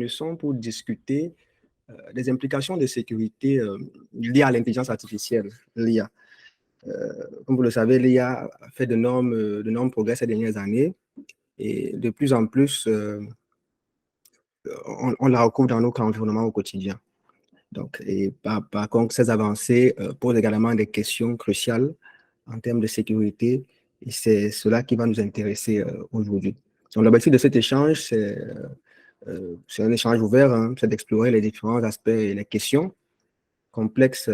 réunissons pour discuter des implications de sécurité liées à l'intelligence artificielle, l'IA. Comme vous le savez, l'IA a fait d'énormes progrès ces dernières années et de plus en plus, on la retrouve dans notre environnement au quotidien. Donc, et par contre, ces avancées posent également des questions cruciales en termes de sécurité et c'est cela qui va nous intéresser aujourd'hui. Donc, l'objectif de cet échange, c'est un échange ouvert, hein, c'est d'explorer les différents aspects et les questions complexes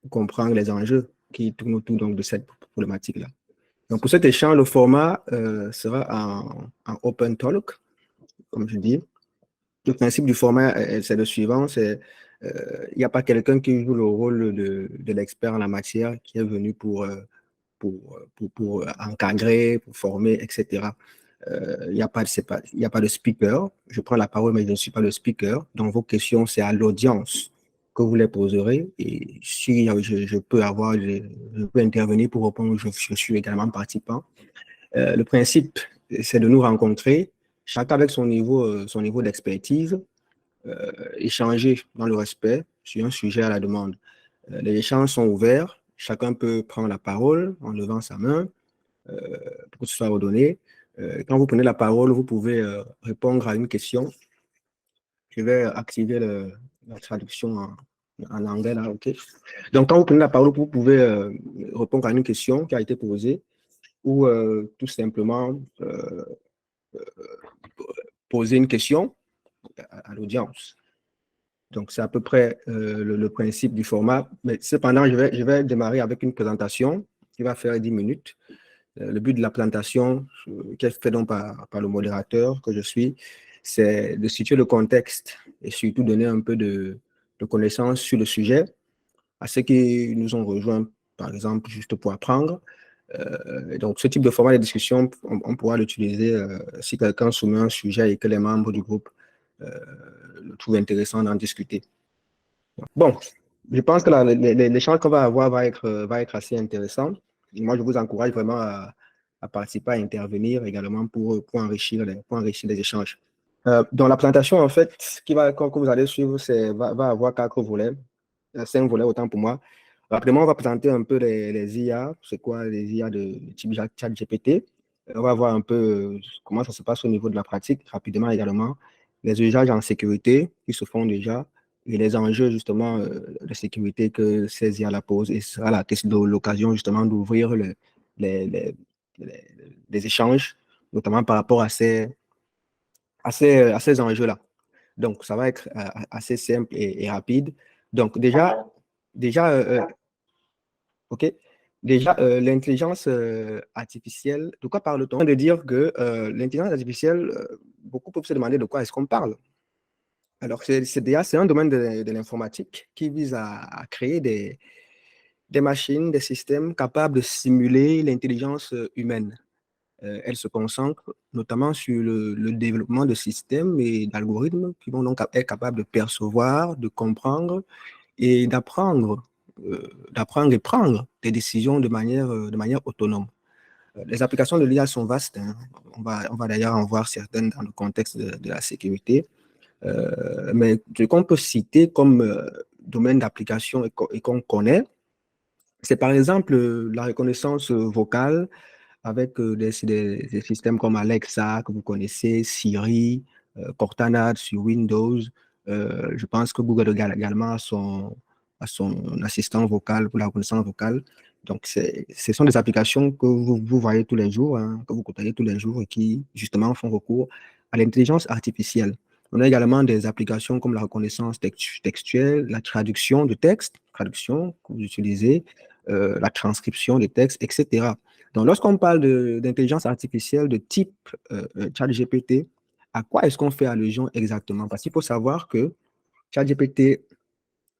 pour comprendre les enjeux qui tournent autour donc, de cette problématique-là. Donc, pour cet échange, le format sera en open talk, comme je dis. Le principe du format, c'est le suivant, il n'y a pas quelqu'un qui joue le rôle de l'expert en la matière qui est venu pour encadrer, pour former, etc. Il n'y a pas de speaker. Je prends la parole, mais je ne suis pas le speaker. Donc, vos questions, c'est à l'audience que vous les poserez. Et si je peux intervenir pour répondre, je suis également participant. Le principe, c'est de nous rencontrer, chacun avec son niveau d'expertise, échanger dans le respect sur un sujet à la demande. Les échanges sont ouverts. Chacun peut prendre la parole en levant sa main pour que ce soit redonné. Quand vous prenez la parole, vous pouvez répondre à une question. Je vais activer la traduction en anglais, là, OK? Donc, quand vous prenez la parole, vous pouvez répondre à une question qui a été posée ou tout simplement poser une question à l'audience. Donc, c'est à peu près le principe du format. Mais cependant, je vais démarrer avec une présentation qui va faire 10 minutes. Le but de la présentation, qui est fait donc par le modérateur que je suis, c'est de situer le contexte et surtout donner un peu de connaissances sur le sujet à ceux qui nous ont rejoints, par exemple, juste pour apprendre. Donc, ce type de format de discussion, on pourra l'utiliser si quelqu'un soumet un sujet et que les membres du groupe le trouvent intéressant d'en discuter. Bon, je pense que l'échange qu'on va avoir va être assez intéressant. Moi, je vous encourage vraiment à participer, à intervenir également pour enrichir les échanges. Dans la présentation, en fait, que vous allez suivre, va avoir 4 volets, 5 volets autant pour moi. Rapidement, on va présenter un peu les IA, c'est quoi les IA de type ChatGPT. On va voir un peu comment ça se passe au niveau de la pratique, rapidement également. Les usages en sécurité qui se font déjà et les enjeux justement de sécurité que ces IA la posent. Et ce sera l'occasion justement d'ouvrir les échanges, notamment par rapport à ces enjeux-là. Donc, ça va être assez simple et rapide. Donc, OK. Déjà, l'intelligence artificielle, de quoi parle-t-on? De dire que l'intelligence artificielle, beaucoup peuvent se demander de quoi est-ce qu'on parle. Alors, c'est un domaine de l'informatique qui vise à créer des machines, des systèmes capables de simuler l'intelligence humaine. Elle se concentre notamment sur le développement de systèmes et d'algorithmes qui vont donc être capables de percevoir, de comprendre et d'apprendre et prendre des décisions de manière autonome. Les applications de l'IA sont vastes, hein. On va d'ailleurs en voir certaines dans le contexte de la sécurité. Mais ce qu'on peut citer comme domaine d'application et qu'on connaît, c'est par exemple la reconnaissance vocale avec des systèmes comme Alexa que vous connaissez, Siri, Cortana sur Windows. Je pense que Google également a son assistant vocal pour la reconnaissance vocale. Donc, ce sont des applications que vous voyez tous les jours, hein, que vous côtoyez tous les jours et qui, justement, font recours à l'intelligence artificielle. On a également des applications comme la reconnaissance textuelle, la traduction de texte, traduction que vous utilisez, la transcription de texte, etc. Donc, lorsqu'on parle d'intelligence artificielle de type ChatGPT, à quoi est-ce qu'on fait allusion exactement? Parce qu'il faut savoir que ChatGPT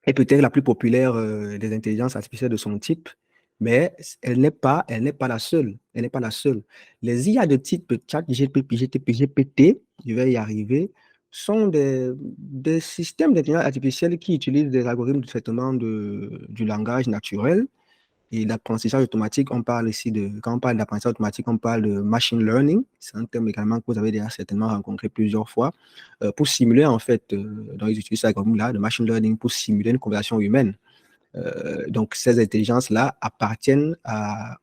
est peut-être la plus populaire des intelligences artificielles de son type, mais elle n'est pas la seule. Elle n'est pas la seule. Les IA de type ChatGPT, je vais y arriver, sont des systèmes d'intelligence artificielle qui utilisent des algorithmes de traitement du langage naturel Et l'apprentissage automatique, on parle ici quand on parle d'apprentissage automatique, on parle de machine learning. C'est un terme également que vous avez déjà certainement rencontré plusieurs fois. Pour simuler, en fait, donc ils utilisent ça comme là, de machine learning pour simuler une conversation humaine. Donc, ces intelligences-là appartiennent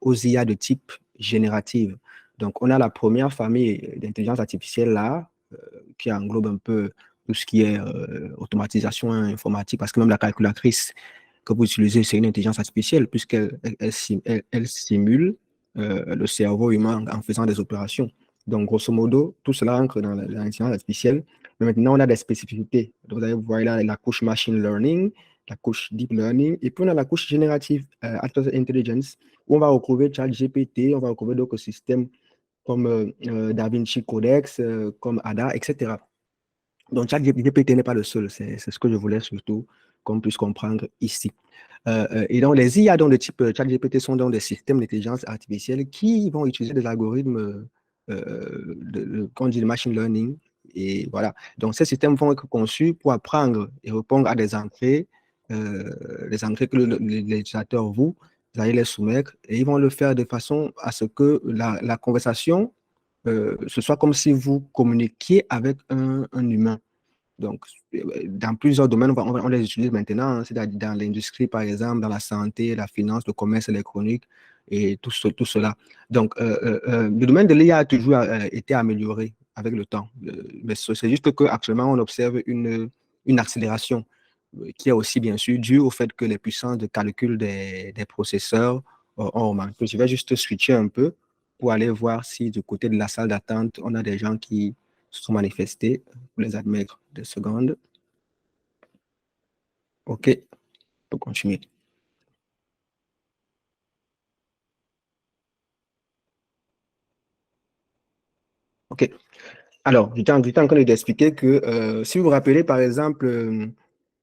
aux IA de type générative. Donc, on a la première famille d'intelligence artificielle là, qui englobe un peu tout ce qui est automatisation informatique, parce que même la calculatrice que vous utilisez, c'est une intelligence artificielle, puisqu'elle elle simule le cerveau humain en faisant des opérations. Donc, grosso modo, tout cela entre dans l'intelligence artificielle. Mais maintenant, on a des spécificités. Donc, vous allez voir là la couche machine learning, la couche deep learning, et puis on a la couche générative artificial intelligence, où on va retrouver ChatGPT, on va retrouver d'autres systèmes comme DaVinci Codex, comme Ada, etc. Donc, ChatGPT n'est pas le seul, c'est ce que je voulais surtout qu'on puisse comprendre ici. Et donc, les IA donc, de type ChatGPT sont donc des systèmes d'intelligence artificielle qui vont utiliser des algorithmes qu'on dit de machine learning. Et voilà. Donc, ces systèmes vont être conçus pour apprendre et répondre à des entrées, les entrées que l'utilisateur vous allez les soumettre. Et ils vont le faire de façon à ce que la conversation, ce soit comme si vous communiquiez avec un humain. Donc, dans plusieurs domaines, on les utilise maintenant, hein, c'est-à-dire dans l'industrie, par exemple, dans la santé, la finance, le commerce électronique et tout cela. Donc, le domaine de l'IA a toujours été amélioré avec le temps. Mais c'est juste qu'actuellement, on observe une accélération qui est aussi, bien sûr, due au fait que les puissances de calcul des processeurs ont augmenté. Je vais juste switcher un peu pour aller voir si du côté de la salle d'attente, on a des gens qui se sont manifestés. Pour les admettre 2 secondes. OK, on peut continuer. OK. Alors, j'étais en train d'expliquer que si vous vous rappelez, par exemple,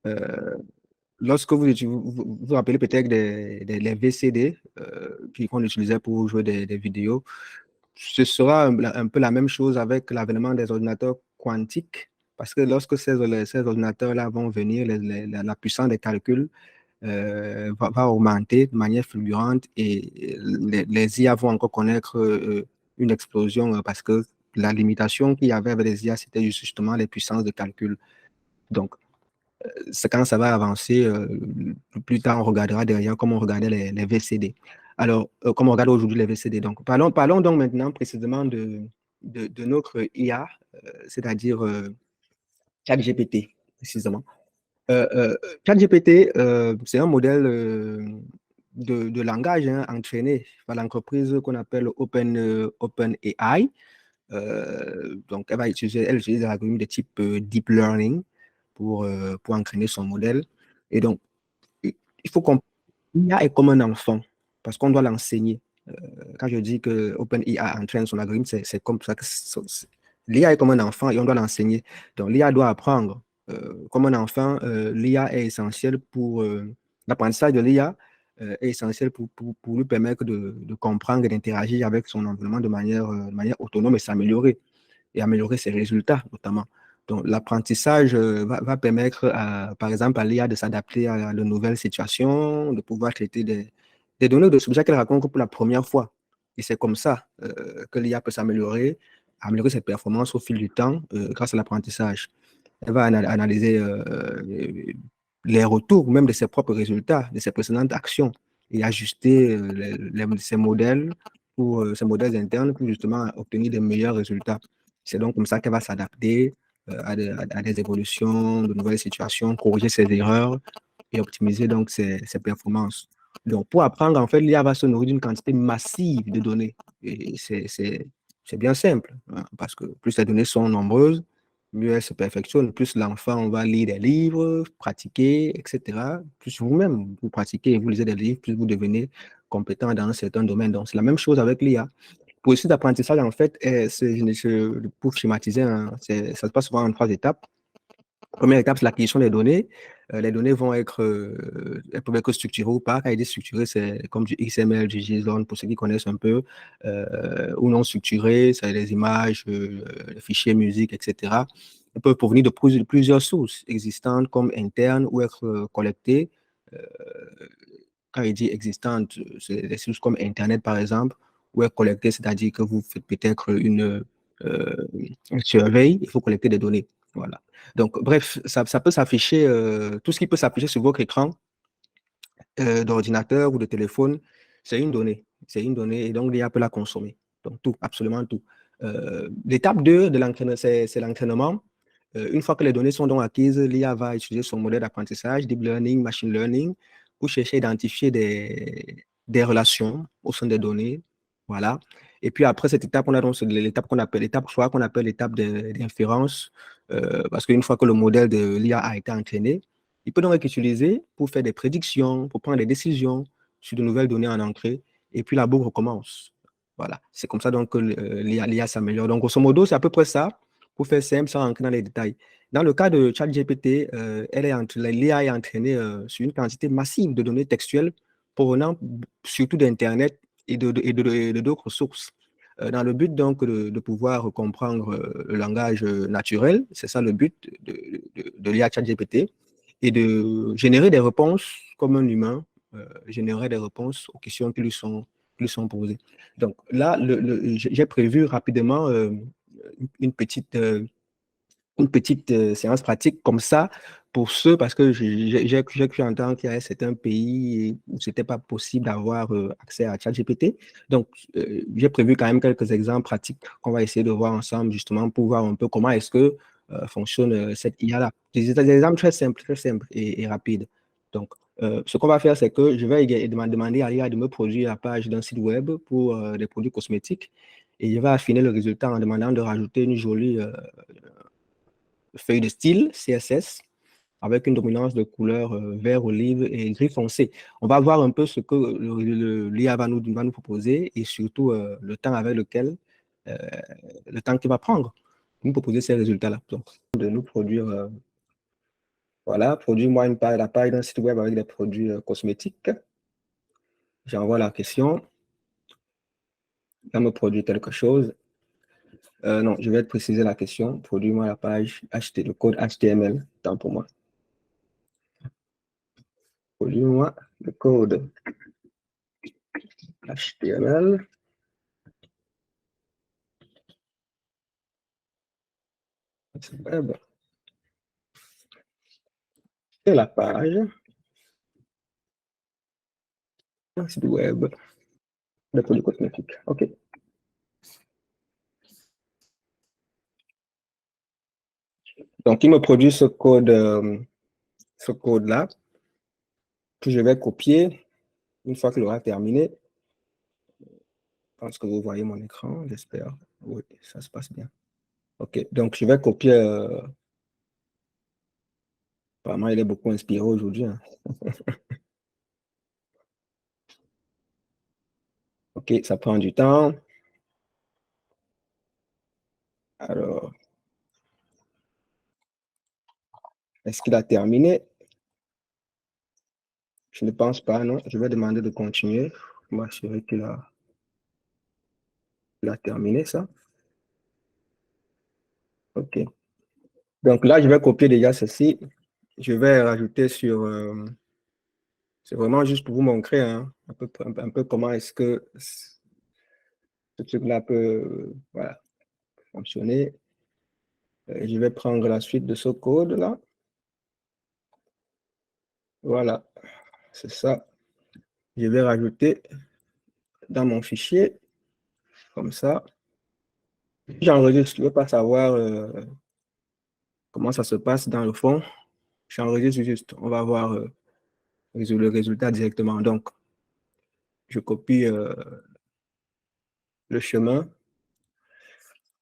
euh, lorsque vous rappelez peut-être les VCD qu'on utilisait pour jouer des vidéos, ce sera un peu la même chose avec l'avènement des ordinateurs quantiques, parce que lorsque ces ordinateurs-là vont venir, la puissance des calculs va augmenter de manière fulgurante et les IA vont encore connaître une explosion parce que la limitation qu'il y avait avec les IA, c'était justement les puissances de calcul. Donc, c'est quand ça va avancer, plus tard, on regardera derrière comme on regardait les VCD. Alors, comme on regarde aujourd'hui les VCD. Donc, parlons donc maintenant précisément de notre IA, c'est-à-dire ChatGPT, précisément. Euh, euh, ChatGPT, c'est un modèle de langage hein, entraîné par l'entreprise qu'on appelle OpenAI. Donc, elle utilise des algorithmes de type Deep Learning pour entraîner son modèle. Et donc, il faut comprendre l'IA est comme un enfant parce qu'on doit l'enseigner. Quand je dis que OpenAI entraîne son algorithme, c'est comme ça que l'IA est comme un enfant et on doit l'enseigner. Donc, l'IA doit apprendre. Comme un enfant, l'IA est essentielle pour l'apprentissage de l'IA est essentiel pour lui permettre de comprendre et d'interagir avec son environnement de manière autonome et s'améliorer et améliorer ses résultats, notamment. Donc, l'apprentissage va permettre, par exemple, à l'IA de s'adapter à de nouvelles situations, de pouvoir traiter des données de subjets qu'elle rencontre pour la première fois. Et c'est comme ça que l'IA peut s'améliorer, améliorer ses performances au fil du temps grâce à l'apprentissage. Elle va analyser les retours même de ses propres résultats, de ses précédentes actions et ajuster ses modèles ses modèles internes pour justement obtenir des meilleurs résultats. C'est donc comme ça qu'elle va s'adapter à des évolutions, de nouvelles situations, corriger ses erreurs et optimiser donc ses performances. Donc, pour apprendre, en fait, l'IA va se nourrir d'une quantité massive de données. Et c'est bien simple, hein, parce que plus les données sont nombreuses, mieux elles se perfectionnent. Plus l'enfant va lire des livres, pratiquer, etc. Plus vous-même, vous pratiquez et vous lisez des livres, plus vous devenez compétent dans un certain domaine. Donc, c'est la même chose avec l'IA. Pour processus d'apprentissage, en fait, pour schématiser, hein, ça se passe souvent en 3 étapes. Première étape, c'est l'acquisition des données. Les données vont être, elles peuvent être structurées ou pas. Quand il est structuré, c'est comme du XML, du JSON, pour ceux qui connaissent un peu, ou non structuré, c'est des images, des fichiers musique, etc. Elles peuvent provenir de plusieurs sources existantes comme internes ou être collectées. Euh, quand il dit existante, c'est des choses comme Internet, par exemple, où est collecté, c'est-à-dire que vous faites peut-être une surveille, il faut collecter des données. Voilà. Donc, bref, ça peut s'afficher, tout ce qui peut s'afficher sur votre écran d'ordinateur ou de téléphone, c'est une donnée. C'est une donnée et donc l'IA peut la consommer. Donc, tout, absolument tout. L'étape 2 de l'entraînement, c'est l'entraînement. Une fois que les données sont donc acquises, l'IA va utiliser son modèle d'apprentissage, deep learning, machine learning, pour chercher à identifier des relations au sein des données. Voilà. Et puis après cette étape, on a donc l'étape qu'on appelle l'étape 3, qu'on appelle l'étape d'inférence, parce qu'une fois que le modèle de l'IA a été entraîné, il peut donc être utilisé pour faire des prédictions, pour prendre des décisions sur de nouvelles données en entrée, et puis la boucle recommence. Voilà. C'est comme ça donc que l'IA s'améliore. Donc, grosso modo, c'est à peu près ça pour faire simple sans rentrer dans les détails. Dans le cas de ChatGPT, l'IA est entraînée sur une quantité massive de données textuelles provenant surtout d'Internet et de d'autres sources. Dans le but donc de pouvoir comprendre le langage naturel, c'est ça le but de l'IA ChatGPT, et de générer des réponses comme un humain, générer des réponses aux questions qui lui sont posées. Donc là, j'ai prévu rapidement une petite, une petite séance pratique comme ça pour ceux, parce que j'ai cru entendre qu'il y avait certains pays où ce n'était pas possible d'avoir accès à ChatGPT. Donc, j'ai prévu quand même quelques exemples pratiques qu'on va essayer de voir ensemble, justement, pour voir un peu comment est-ce que fonctionne cette IA-là. Des exemples très simples et rapides. Donc, ce qu'on va faire, c'est que je vais demander à l'IA de me produire la page d'un site web pour des produits cosmétiques et je vais affiner le résultat en demandant de rajouter une jolie feuille de style CSS avec une dominance de couleur vert, olive et gris foncé. On va voir un peu ce que l'IA va nous proposer et surtout le temps avec lequel, euh, le temps qu'il va prendre pour nous proposer ces résultats-là. Donc, de nous produire, voilà, produis-moi la page d'un site web avec des produits cosmétiques. J'envoie la question. Ça me produit quelque chose. Non, je vais te préciser la question. Produis-moi la page, le code HTML. Tant pour moi. Produis-moi le code HTML. Web. Et la page, un site web de produits cosmétiques. OK. Donc, il me produit ce code-là que je vais copier une fois qu'il aura terminé. Je pense que vous voyez mon écran, j'espère. Oui, ça se passe bien. OK. Donc, je vais copier. Apparemment, il est beaucoup inspiré aujourd'hui. Hein. OK, ça prend du temps. Alors, est-ce qu'il a terminé? Je ne pense pas, non. Je vais demander de continuer pour m'assurer qu'il a terminé ça. OK. Donc là, je vais copier déjà ceci. Je vais rajouter sur... c'est vraiment juste pour vous montrer hein, un peu comment est-ce que ce truc-là peut voilà, fonctionner. Je vais prendre la suite de ce code-là. Voilà, c'est ça. Je vais rajouter dans mon fichier, comme ça. J'enregistre, je ne veux pas savoir comment ça se passe dans le fond. J'enregistre juste, on va voir le résultat directement. Donc, je copie le chemin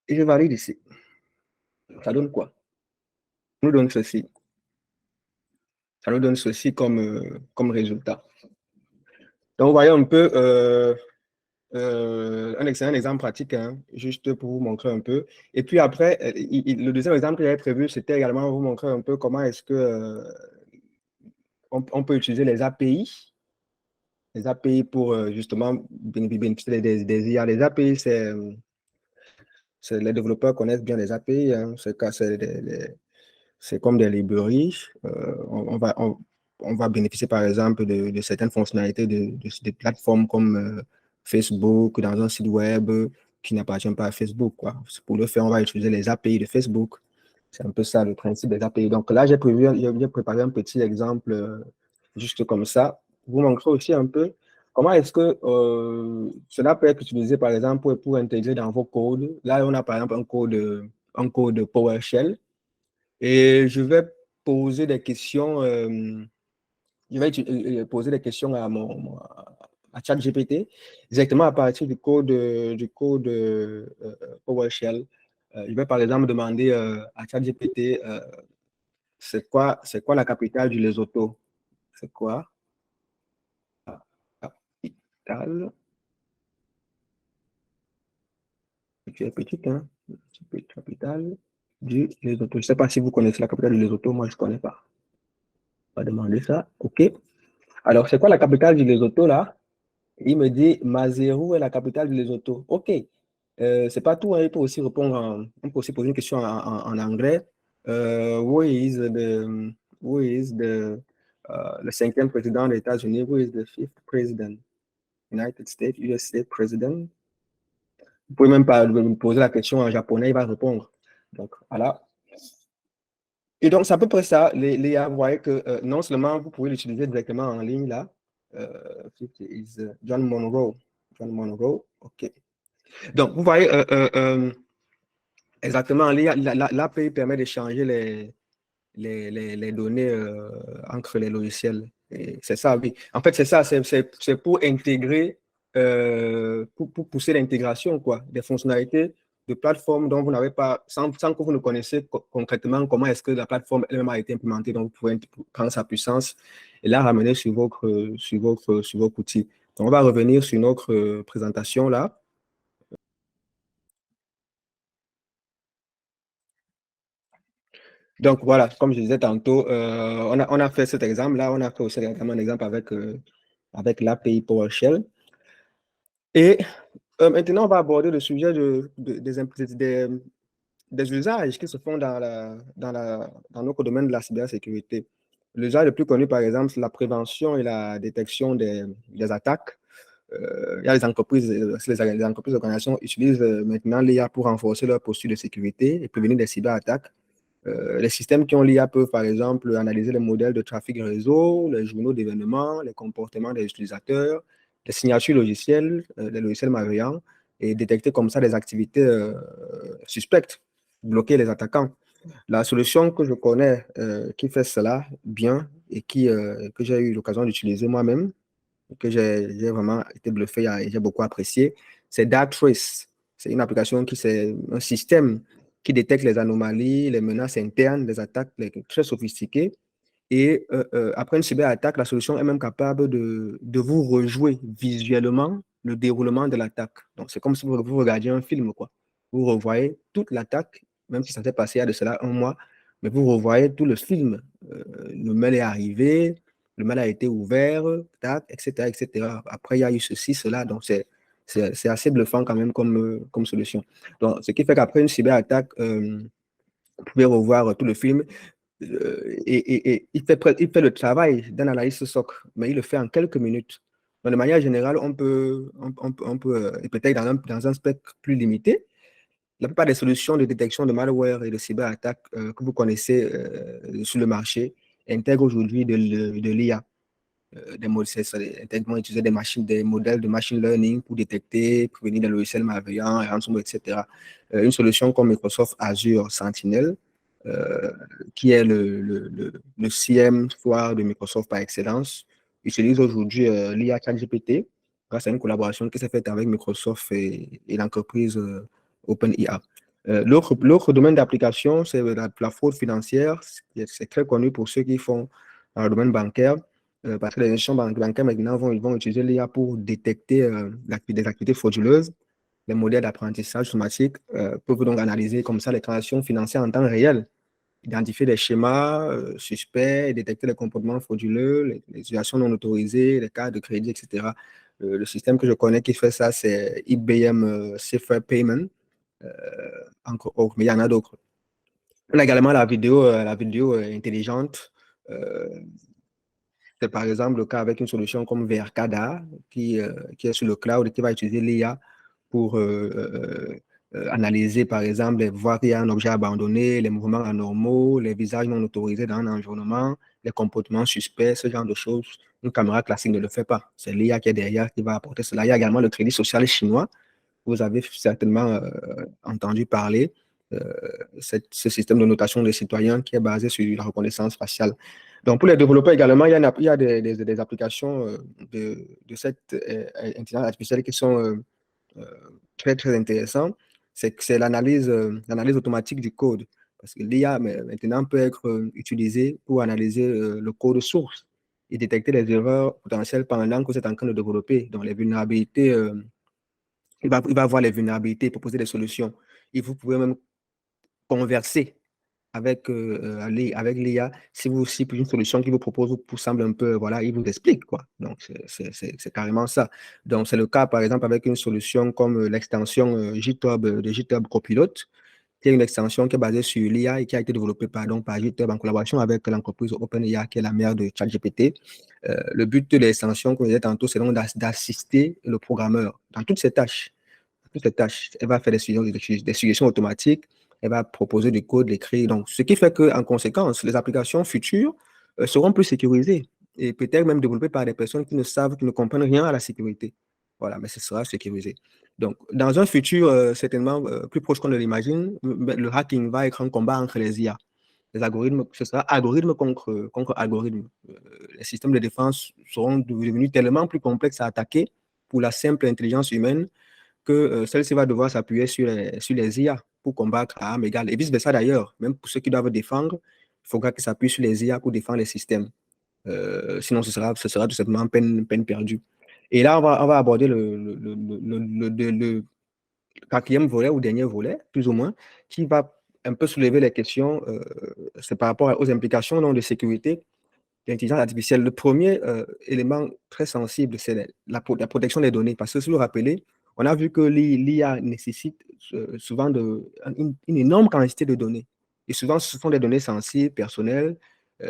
et je valide ici. Ça donne quoi? Ça nous donne ceci. Ça nous donne ceci comme résultat. Donc, vous voyez un peu un excellent exemple pratique, hein, juste pour vous montrer un peu. Et puis après, le deuxième exemple que j'avais prévu, c'était également vous montrer un peu comment est-ce que on peut utiliser les API pour justement bénéficier des IA. Les API, les développeurs connaissent bien les API. Hein, c'est comme des librairies. on va bénéficier par exemple de certaines fonctionnalités de plateformes comme Facebook dans un site web qui n'appartient pas à Facebook, quoi. Pour le faire, on va utiliser les API de Facebook. C'est un peu ça le principe des API. Donc là, j'ai préparé un petit exemple juste comme ça. Vous montrer aussi un peu comment est-ce que cela peut être utilisé, par exemple, pour intégrer dans vos codes. Là, on a par exemple un code PowerShell et je vais poser des questions. Poser des questions à ChatGPT directement à partir du code PowerShell. Je vais par exemple demander à ChatGPT c'est quoi la capitale du Lesotho? C'est quoi la capitale? Tu es petite, hein? Capitale du Lesotho. Je ne sais pas si vous connaissez la capitale du Lesotho, moi je ne connais pas. On va demander ça. OK. Alors, c'est quoi la capitale du Lesotho là? Il me dit Maseru est la capitale du Lesotho. OK. C'est pas tout, hein. Il peut aussi répondre on peut aussi poser une question en anglais. Who is le cinquième président des États-Unis? Who is the fifth president? United States, USA President. Vous pouvez même pas me poser la question en japonais, il va répondre. Donc, voilà. Et donc, c'est à peu près ça. Vous voyez que non seulement vous pouvez l'utiliser directement en ligne là, John Monroe. John Monroe, OK. Donc, vous voyez, exactement, l'API permet d'échanger les données entre les logiciels. C'est ça, oui. En fait, c'est ça, c'est pour intégrer, pour pousser l'intégration, quoi, des fonctionnalités de plateforme dont vous n'avez pas, sans que vous ne connaissez concrètement comment est-ce que la plateforme elle-même a été implémentée. Donc, vous pouvez prendre sa puissance et la ramener sur votre outil. Donc, on va revenir sur notre présentation là. Donc voilà, comme je disais tantôt, on a fait cet exemple-là, on a fait aussi également un exemple avec l'API PowerShell. Et maintenant, on va aborder le sujet des usages qui se font dans notre domaine de la cybersécurité. L'usage le plus connu, par exemple, c'est la prévention et la détection des attaques. Il y a les entreprises, les entreprises organisations utilisent maintenant l'IA pour renforcer leur posture de sécurité et prévenir des cyberattaques. Les systèmes qui ont l'IA peuvent, par exemple, analyser les modèles de trafic réseau, les journaux d'événements, les comportements des utilisateurs, les signatures logicielles, les logiciels malveillants, et détecter comme ça des activités suspectes, bloquer les attaquants. La solution que je connais qui fait cela bien et que j'ai eu l'occasion d'utiliser moi-même, que j'ai vraiment été bluffé et j'ai beaucoup apprécié, c'est Darktrace. C'est une application c'est un système qui détecte les anomalies, les menaces internes, les attaques très sophistiquées. Et après une cyberattaque, la solution est même capable de vous rejouer visuellement le déroulement de l'attaque. Donc, c'est comme si vous regardiez un film, quoi. Vous revoyez toute l'attaque, même si ça s'est passé il y a de cela un mois, mais vous revoyez tout le film. Le mail est arrivé, le mail a été ouvert, tac, etc., etc. Après, il y a eu ceci, cela. Donc, c'est assez bluffant quand même comme solution. Donc, ce qui fait qu'après une cyberattaque, vous pouvez revoir tout le film et il fait le travail d'un analyste SOC, mais il le fait en quelques minutes. Donc, de manière générale, on peut et peut-être dans un spectre plus limité, la plupart des solutions de détection de malware et de cyberattaques que vous connaissez sur le marché intègrent aujourd'hui de l'IA. Des modèles, intégralement utiliser des modèles de machine learning pour détecter, prévenir des logiciels malveillants, ransomware, etc. Une solution comme Microsoft Azure Sentinel, qui est le CM soir de Microsoft par excellence, utilise aujourd'hui l'IA ChatGPT grâce à une collaboration qui s'est faite avec Microsoft et l'entreprise OpenIA. L'autre domaine d'application, c'est la fraude financière. C'est très connu pour ceux qui font dans le domaine bancaire, parce que les institutions bancaires maintenant ils vont utiliser l'IA pour détecter des activités frauduleuses. Les modèles d'apprentissage automatique peuvent donc analyser comme ça les transactions financières en temps réel, identifier les schémas suspects, détecter les comportements frauduleux, les utilisations non autorisées, les cartes de crédit, etc. Le système que je connais qui fait ça, c'est IBM Safer Payment. Euh, encore autre, mais il y en a d'autres. On a également la vidéo intelligente. C'est par exemple le cas avec une solution comme Verkada qui est sur le cloud et qui va utiliser l'IA pour analyser, par exemple, voir qu'il y a un objet abandonné, les mouvements anormaux, les visages non autorisés dans un environnement, les comportements suspects, ce genre de choses. Une caméra classique ne le fait pas. C'est l'IA qui est derrière qui va apporter cela. Il y a également le crédit social chinois. Vous avez certainement entendu parler euh, ce système de notation des citoyens qui est basé sur la reconnaissance faciale. Donc, pour les développeurs également, il y a des applications de cette intelligence artificielle qui sont euh, très, très intéressantes. C'est l'analyse automatique du code. Parce que l'IA maintenant peut être utilisée pour analyser le code source et détecter les erreurs potentielles pendant que vous êtes en train de développer. Donc, les vulnérabilités il va voir les vulnérabilités, proposer des solutions. Et vous pouvez même converser avec l'IA si une solution qu'il vous propose vous semble un peu, voilà, il vous explique, quoi. Donc, c'est carrément ça. Donc, c'est le cas, par exemple, avec une solution comme l'extension GitHub, de GitHub Copilot, qui est une extension qui est basée sur l'IA et qui a été développée par GitHub en collaboration avec l'entreprise OpenAI, qui est la mère de ChatGPT. Le but de l'extension, comme je disais tantôt, c'est donc d'assister le programmeur dans toutes ses tâches. Elle va faire des suggestions automatiques, elle va proposer du code, l'écrire. Donc, ce qui fait qu'en conséquence, les applications futures seront plus sécurisées et peut-être même développées par des personnes qui ne savent, qui ne comprennent rien à la sécurité. Voilà, mais ce sera sécurisé. Donc, dans un futur certainement plus proche qu'on ne l'imagine, le hacking va être un combat entre les IA. Les algorithmes, ce sera algorithme contre algorithme. Les systèmes de défense seront devenus tellement plus complexes à attaquer pour la simple intelligence humaine que celle-ci va devoir s'appuyer sur les IA pour combattre à armes égales. Et vice-versa d'ailleurs, même pour ceux qui doivent défendre, il faudra qu'ils s'appuient sur les IA pour défendre les systèmes. Sinon, ce sera tout simplement peine perdue. Et là, on va aborder le quatrième volet ou dernier volet, plus ou moins, qui va un peu soulever les questions, c'est par rapport aux implications donc, de sécurité l'intelligence artificielle. Le premier élément très sensible, c'est la protection des données. Parce que si vous vous rappelez, on a vu que l'IA nécessite souvent une énorme quantité de données. Et souvent, ce sont des données sensibles, personnelles,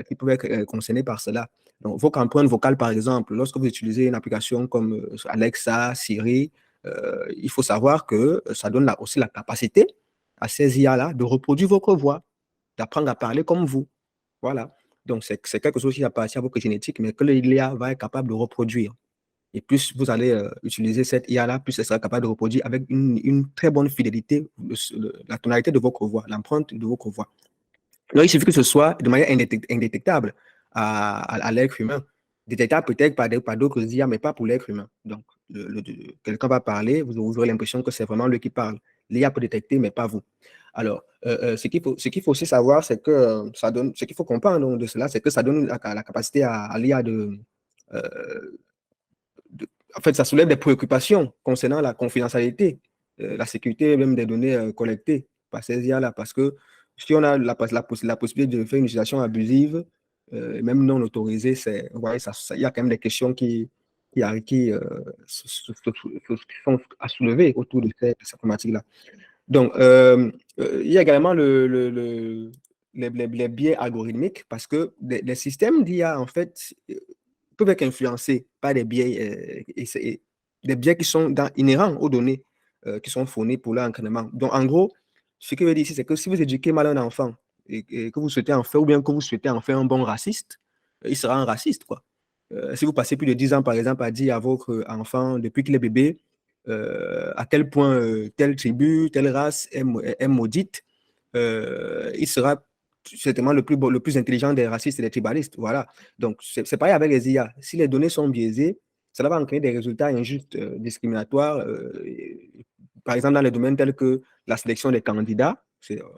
qui peuvent être concernées par cela. Donc, vos empreintes vocales, par exemple, lorsque vous utilisez une application comme Alexa, Siri, il faut savoir que ça donne aussi la capacité à ces IA-là de reproduire votre voix, d'apprendre à parler comme vous. Voilà. Donc, c'est quelque chose qui appartient à votre génétique, mais que l'IA va être capable de reproduire. Et plus vous allez utiliser cette IA-là, plus elle sera capable de reproduire avec une très bonne fidélité la tonalité de votre voix, l'empreinte de votre voix. Alors, il suffit que ce soit de manière indétectable à l'être humain. Détectable peut-être par d'autres IA, mais pas pour l'être humain. Donc, quelqu'un va parler, vous aurez l'impression que c'est vraiment lui qui parle. L'IA peut détecter, mais pas vous. Alors, ce qu'il faut aussi savoir, c'est que ce qu'il faut comprendre donc, de cela, c'est que ça donne la capacité à l'IA euh, en fait, ça soulève des préoccupations concernant la confidentialité, la sécurité même des données collectées par ces IA-là. Parce que si on a la possibilité de faire une utilisation abusive, même non autorisée, il y a quand même des questions qui sont à soulever autour de cette problématique-là. Donc, il y a également les biais algorithmiques parce que les systèmes d'IA, en fait, peuvent être influencés par des biais, des biais qui sont inhérents aux données qui sont fournies pour leur entraînement. Donc, en gros, ce que je veux dire ici, c'est que si vous éduquez mal un enfant et que vous souhaitez en faire, ou bien que vous souhaitez en faire un bon raciste, il sera un raciste, quoi. Si vous passez plus de 10 ans, par exemple, à dire à votre enfant, depuis qu'il est bébé, à quel point telle tribu, telle race est maudite, il sera certainement le plus intelligent des racistes et des tribalistes. Voilà. Donc, c'est pareil avec les IA. Si les données sont biaisées, cela va entraîner des résultats injustes, discriminatoires. Par exemple, dans les domaines tels que la sélection des candidats,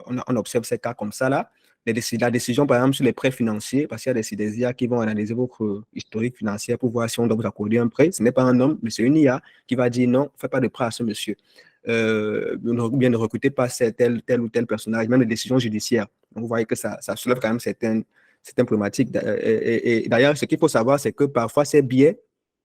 on observe ces cas comme ça là. La décision, par exemple, sur les prêts financiers, parce qu'il y a des IA qui vont analyser votre historique financier pour voir si on doit vous accorder un prêt. Ce n'est pas un homme, mais c'est une IA qui va dire non, ne faites pas de prêt à ce monsieur. Bien ne recrutez pas tel ou tel personnage, même les décisions judiciaires. Donc, vous voyez que ça soulève quand même certaines problématiques. Et d'ailleurs, ce qu'il faut savoir, c'est que parfois, ces biais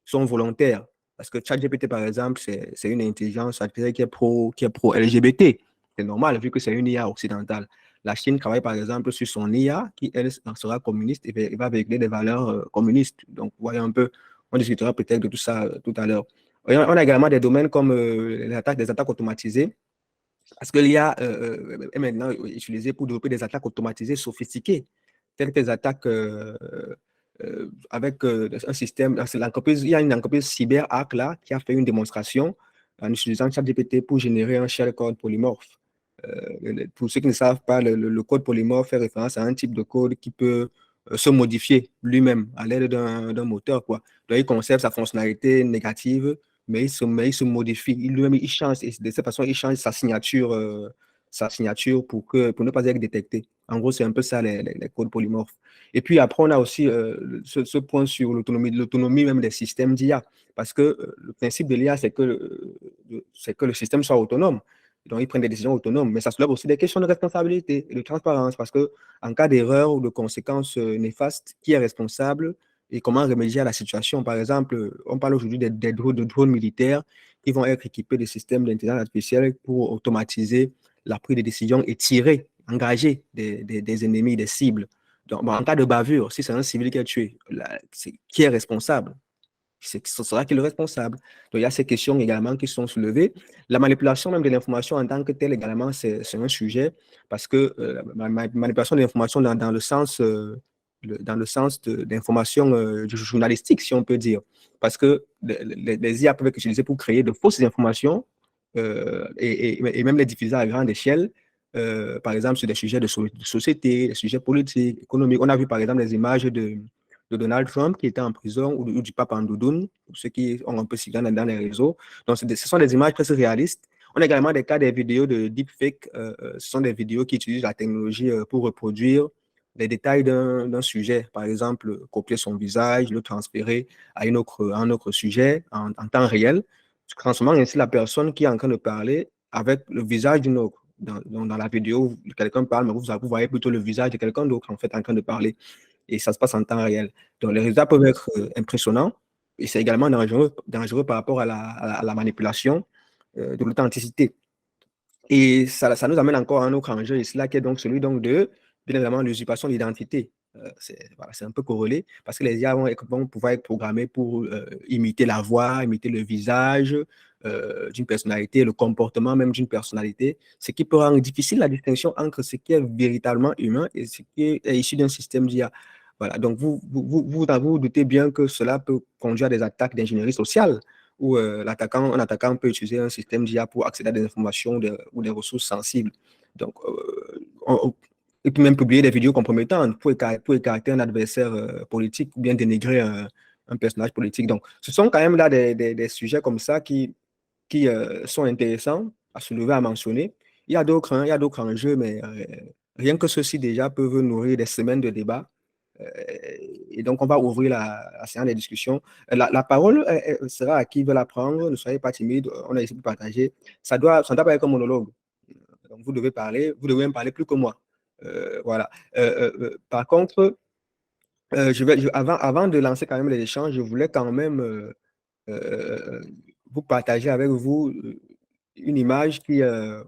sont volontaires. Parce que ChatGPT, par exemple, c'est une intelligence artificielle qui est pro LGBT. C'est normal, vu que c'est une IA occidentale. La Chine travaille par exemple sur son IA qui, elle, sera communiste et va véhiculer des valeurs communistes. Donc, vous voyez un peu, on discutera peut-être de tout ça tout à l'heure. On a également des domaines comme des attaques automatisées, parce que l'IA est maintenant utilisée pour développer des attaques automatisées sophistiquées, telles que des attaques avec un système. Il y a une entreprise CyberArk là, qui a fait une démonstration en utilisant ChatGPT pour générer un shellcode polymorphe. Pour ceux qui ne savent pas, le code polymorphe fait référence à un type de code qui peut se modifier lui-même à l'aide d'un moteur, quoi. Donc, il conserve sa fonctionnalité négative, mais il se modifie. Lui-même, il change, et de cette façon, il change sa signature pour ne pas être détecté. En gros, c'est un peu ça, les codes polymorphes. Et puis après, on a aussi ce point sur l'autonomie même des systèmes d'IA. Parce que le principe de l'IA, c'est que le système soit autonome. Donc, ils prennent des décisions autonomes. Mais ça soulève aussi des questions de responsabilité et de transparence. Parce que en cas d'erreur ou de conséquences néfastes, qui est responsable et comment remédier à la situation? Par exemple, on parle aujourd'hui de drones militaires qui vont être équipés de systèmes d'intelligence artificielle pour automatiser la prise de décision et tirer, engager des ennemis, des cibles. Donc, bon, en cas de bavure, si c'est un civil qui est tué, qui est responsable? Ce sera qui est le responsable? Donc, il y a ces questions également qui sont soulevées. La manipulation même de l'information en tant que telle également, c'est un sujet parce que la manipulation de l'information dans le sens d'information journalistique, si on peut dire. Parce que les IA peuvent être utilisées pour créer de fausses informations et même les diffuser à grande échelle. Par exemple, sur des sujets de société, des sujets politiques, économiques. On a vu par exemple des images de Donald Trump qui était en prison ou du pape en doudoune, pour ceux qui ont un peu suivi dans les réseaux. Donc, ce sont des images presque réalistes. On a également des cas des vidéos de deepfake. Ce sont des vidéos qui utilisent la technologie pour reproduire les détails d'un sujet. Par exemple, copier son visage, le transférer à un autre sujet en temps réel, transformant ainsi la personne qui est en train de parler avec le visage d'une autre. Dans la vidéo, quelqu'un parle, mais vous voyez plutôt le visage de quelqu'un d'autre en fait en train de parler et ça se passe en temps réel. Donc, les résultats peuvent être impressionnants et c'est également dangereux par rapport à la manipulation de l'authenticité. Et ça nous amène encore à un autre enjeu, et cela qui est donc celui donc de, bien évidemment, l'usurpation de l'identité. C'est un peu corrélé parce que les IA vont pouvoir être programmés pour imiter la voix, imiter le visage d'une personnalité, le comportement même d'une personnalité, ce qui peut rendre difficile la distinction entre ce qui est véritablement humain et ce qui est issu d'un système d'IA. Voilà, donc vous doutez bien que cela peut conduire à des attaques d'ingénierie sociale où un attaquant peut utiliser un système d'IA pour accéder à des informations ou des ressources sensibles. Donc, il peut même publier des vidéos compromettantes pour écarter un adversaire politique ou bien dénigrer un personnage politique. Donc, ce sont quand même là des sujets comme ça qui sont intéressants à soulever, à mentionner. Il y a d'autres enjeux, mais rien que ceux-ci déjà peuvent nourrir des semaines de débat. Euh, et donc, on va ouvrir la séance de discussion. La parole sera à qui veut la prendre. Ne soyez pas timide. On est ici pour partager. Ça ne doit pas être un monologue. Donc, vous devez parler. Vous devez même parler plus que moi. Voilà. Par contre, avant de lancer quand même les échanges, je voulais quand même euh, vous partager avec vous une image qui,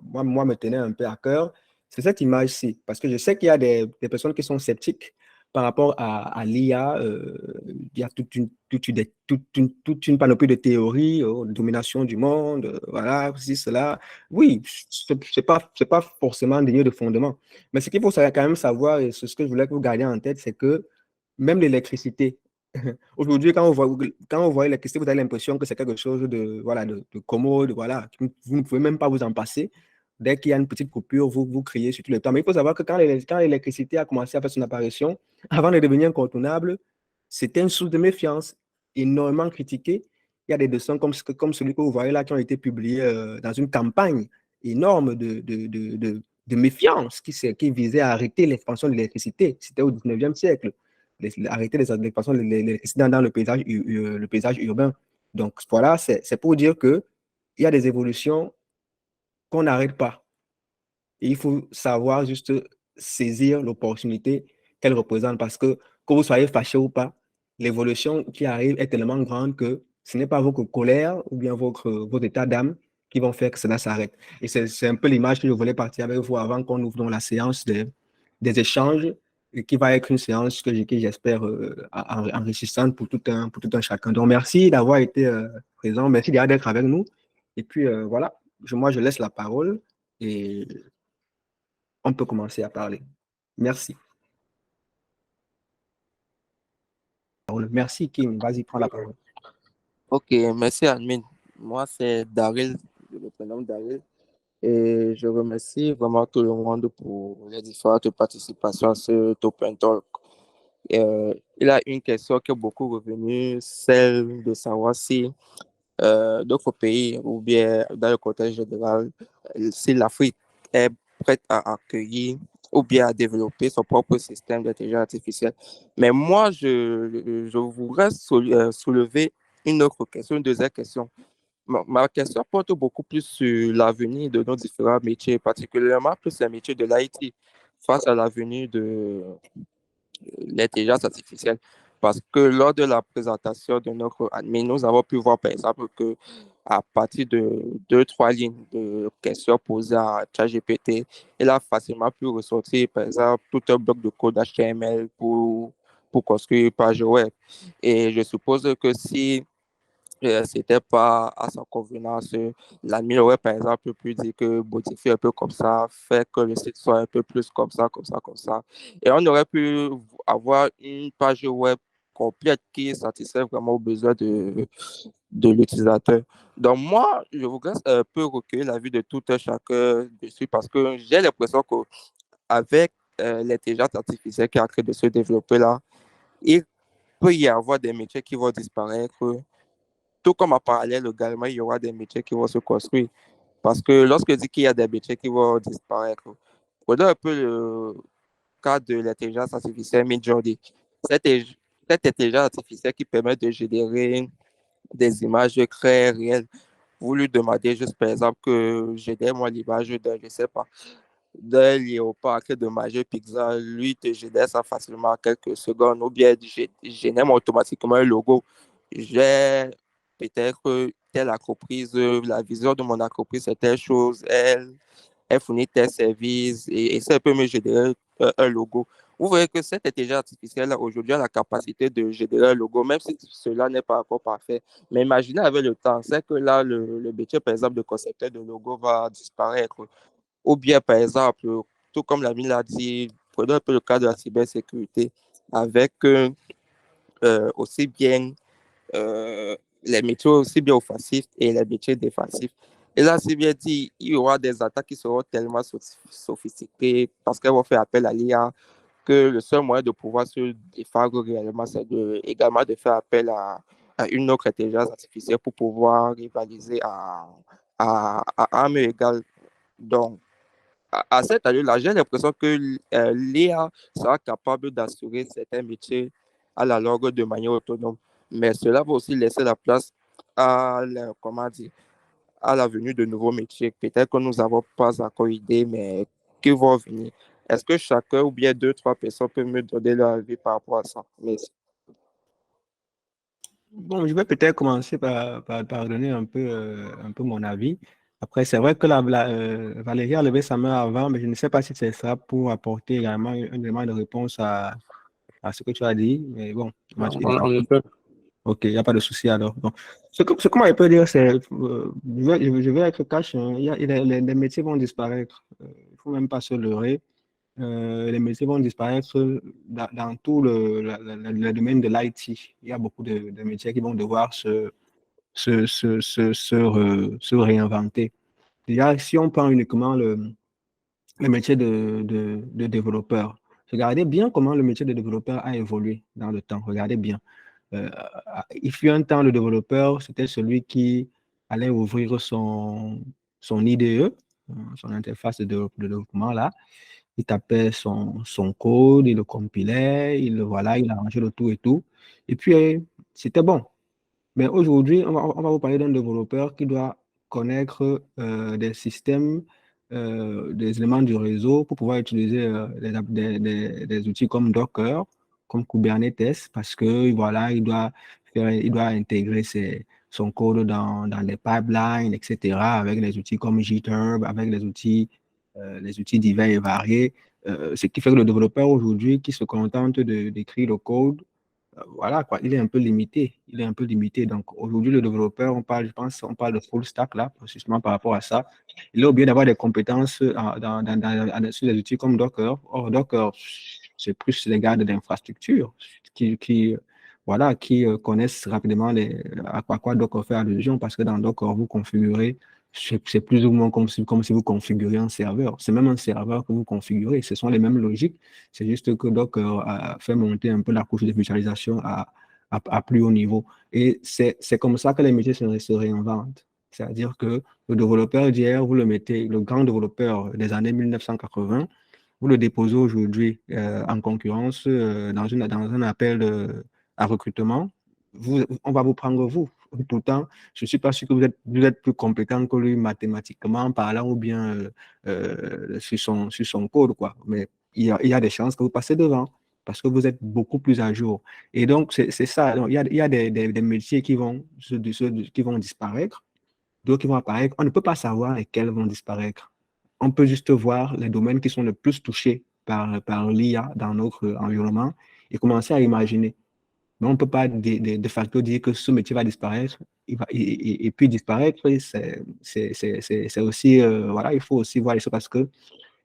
moi, me tenait un peu à cœur. C'est cette image-ci, parce que je sais qu'il y a des personnes qui sont sceptiques par rapport à l'IA. Il y a toute une panoplie de théories, de domination du monde, voilà, ceci, cela. Oui, c'est pas forcément dénué de fondement. Mais ce qu'il faut quand même savoir, et c'est ce que je voulais que vous gardiez en tête, c'est que même l'électricité, aujourd'hui, quand on voit l'électricité, vous avez l'impression que c'est quelque chose voilà, de commode, voilà. Vous ne pouvez même pas vous en passer. Dès qu'il y a une petite coupure, vous criez sur tout le temps. Mais il faut savoir que quand l'électricité a commencé à faire son apparition, avant de devenir incontournable, c'était une source de méfiance énormément critiquée. Il y a des dessins comme celui que vous voyez là qui ont été publiés dans une campagne énorme de méfiance qui visait à arrêter l'expansion de l'électricité. C'était au 19e siècle arrêter l'expansion de l'électricité dans le paysage urbain. Donc voilà, c'est pour dire qu'il y a des évolutions qu'on n'arrête pas. Et il faut savoir juste saisir l'opportunité qu'elle représente parce que vous soyez fâché ou pas, l'évolution qui arrive est tellement grande que ce n'est pas votre colère ou bien votre état d'âme qui vont faire que cela s'arrête. Et c'est un peu l'image que je voulais partir avec vous avant qu'on ouvre donc la séance des échanges, qui va être une séance que j'espère enrichissante pour tout un chacun. Donc, merci d'avoir été présent, merci d'être avec nous. Et puis, voilà, moi, je laisse la parole et on peut commencer à parler. Merci. Merci, Kim. Vas-y, prends la parole. Ok, merci Admin. Moi, c'est Daryl, je me prénomme Daryl, et je remercie vraiment tout le monde pour les différentes participations à ce Open Talk. Il y a une question qui est beaucoup revenue, celle de savoir si d'autres pays, ou bien dans le contexte général, si l'Afrique est prête à accueillir ou bien à développer son propre système d'intelligence artificielle. Mais moi, je voudrais soulever une autre question, une deuxième question. Ma question porte beaucoup plus sur l'avenir de nos différents métiers, particulièrement plus les métiers de l'IT face à l'avenir de l'intelligence artificielle. Parce que lors de la présentation de notre admin, nous avons pu voir, par exemple, que à partir de deux, trois lignes de questions posées à ChatGPT, il a facilement pu ressortir, par exemple, tout un bloc de code HTML pour construire une page web. Et je suppose que si c'était pas à sa convenance. L'admin aurait, par exemple, pu dire que modifier un peu comme ça, faire que le site soit un peu plus comme ça, comme ça, comme ça. Et on aurait pu avoir une page web complète qui satisfait vraiment aux besoins de l'utilisateur. Donc, moi, je voudrais un peu recueillir la vue de tout un chacun dessus parce que j'ai l'impression qu'avec l'intelligence artificielle qui est en train de se développer là, il peut y avoir des métiers qui vont disparaître, tout comme en parallèle également, il y aura des métiers qui vont se construire. Parce que lorsque je dis qu'il y a des métiers qui vont disparaître, prenons un peu le cas de l'intelligence artificielle Midjourney. Cette, cette intelligence artificielle qui permet de générer des images très réelles. Vous lui demandez juste, par exemple, que génère moi l'image d'un, je sais pas, d'un léopard de Major Pixel, lui te génère ça facilement en quelques secondes, ou bien génère automatiquement un logo. J'ai peut-être telle entreprise, la vision de mon entreprise c'est telle chose, elle fournit tel service et ça peut me générer un logo. Vous voyez que cette intelligence artificielle aujourd'hui a la capacité de générer un logo, même si cela n'est pas encore parfait. Mais imaginez avec le temps, c'est que là, le métier, par exemple, de concepteur de logo va disparaître. Ou bien, par exemple, tout comme l'ami l'a dit, prenons un peu le cas de la cybersécurité, avec aussi bien les métiers aussi bien offensifs et les métiers défensifs. Et là, c'est bien dit, il y aura des attaques qui seront tellement sophistiquées parce qu'elles vont faire appel à l'IA que le seul moyen de pouvoir se défendre réellement, c'est également de faire appel à une autre intelligence artificielle pour pouvoir rivaliser à armes égales. Donc, à cette allure-là, j'ai l'impression que l'IA sera capable d'assurer certains métiers à la longue de manière autonome. Mais cela va aussi laisser la place comment dire, à la venue de nouveaux métiers. Peut-être que nous n'avons pas encore idée, mais qui vont venir. Est-ce que chacun ou bien deux, trois personnes peuvent me donner leur avis par rapport à ça? Merci. Bon, je vais peut-être commencer par donner un peu mon avis. Après, c'est vrai que Valérie a levé sa main avant, mais je ne sais pas si ce sera pour apporter également un élément de réponse à ce que tu as dit. Mais bon, En effet. ok, il n'y a pas de souci alors. Donc, ce que moi je peux dire, c'est, je vais être cash, hein, les métiers vont disparaître. Il ne faut même pas se leurrer. Les métiers vont disparaître dans tout le domaine de l'IT. Il y a beaucoup de métiers qui vont devoir se réinventer. Déjà, si on prend uniquement le métier de développeur, regardez bien comment le métier de développeur a évolué dans le temps. Regardez bien. Euh, il fut un temps, le développeur, c'était celui qui allait ouvrir son IDE, son interface de développement là. Il tapait son code, il le compilait, voilà, il arrangeait le tout et tout. Et puis, c'était bon. Mais aujourd'hui, on va vous parler d'un développeur qui doit connaître des systèmes, des éléments du réseau pour pouvoir utiliser des outils comme Docker, comme Kubernetes, parce que voilà, il doit intégrer son code dans les pipelines, etc., avec les outils comme Github, avec les outils divers et variés. Ce qui fait que le développeur aujourd'hui qui se contente d'écrire le code, voilà, quoi, il est un peu limité. Il est un peu limité. Donc, aujourd'hui, le développeur, on parle, je pense, on parle de full stack là, précisément par rapport à ça. Il est obligé d'avoir des compétences sur des outils comme Docker. Or, Docker, c'est plus les gars d'infrastructure qui connaissent rapidement à quoi Docker fait allusion, parce que dans Docker, vous configurez, c'est plus ou moins comme si vous configurez un serveur. C'est même un serveur que vous configurez. Ce sont les mêmes logiques. C'est juste que Docker a fait monter un peu la couche de virtualisation à plus haut niveau. Et c'est comme ça que les métiers se réinventent. C'est-à-dire que le développeur d'hier, vous le mettez, le grand développeur des années 1980, vous le déposez aujourd'hui en concurrence dans un appel à recrutement. On va vous prendre vous. Pourtant, je ne suis pas sûr que vous êtes plus compétent que lui mathématiquement parlant ou bien sur son code, quoi. Mais il y a des chances que vous passez devant parce que vous êtes beaucoup plus à jour. Et donc, c'est ça. Donc, il y a des métiers qui vont disparaître, d'autres qui vont apparaître. On ne peut pas savoir lesquels vont disparaître. On peut juste voir les domaines qui sont le plus touchés par l'IA dans notre environnement et commencer à imaginer. Mais on ne peut pas de facto dire que ce métier va disparaître et puis disparaître. C'est aussi, voilà, il faut aussi voir les choses parce que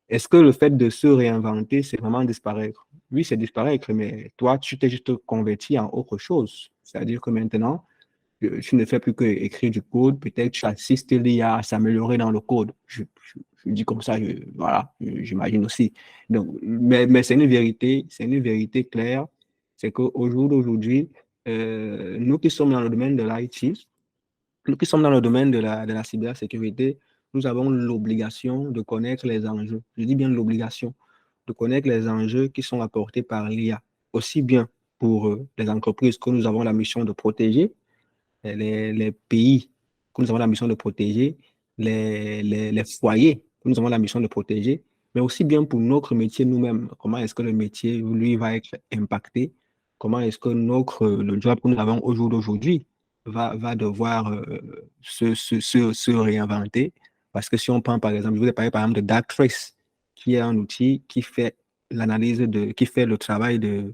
est-ce que le fait de se réinventer, c'est vraiment disparaître? Oui, c'est disparaître, mais toi, tu t'es juste converti en autre chose. C'est-à-dire que maintenant, tu ne fais plus que écrire du code, peut-être tu assistes l'IA à s'améliorer dans le code. Je dis comme ça, voilà, j'imagine aussi. Donc, mais c'est une vérité claire, c'est qu'au jour d'aujourd'hui, nous qui sommes dans le domaine de l'IT, nous qui sommes dans le domaine de la cybersécurité, nous avons l'obligation de connaître les enjeux. Je dis bien l'obligation de connaître les enjeux qui sont apportés par l'IA, aussi bien pour les entreprises que nous avons la mission de protéger, les pays que nous avons la mission de protéger, les foyers que nous avons la mission de protéger, mais aussi bien pour notre métier nous-mêmes. Comment est-ce que le métier, lui, va être impacté? Comment est-ce que le job que nous avons au jour d'aujourd'hui va devoir se réinventer? Parce que si on prend, par exemple, je vous ai parlé, par exemple, de Darktrace, qui est un outil qui fait qui fait le travail des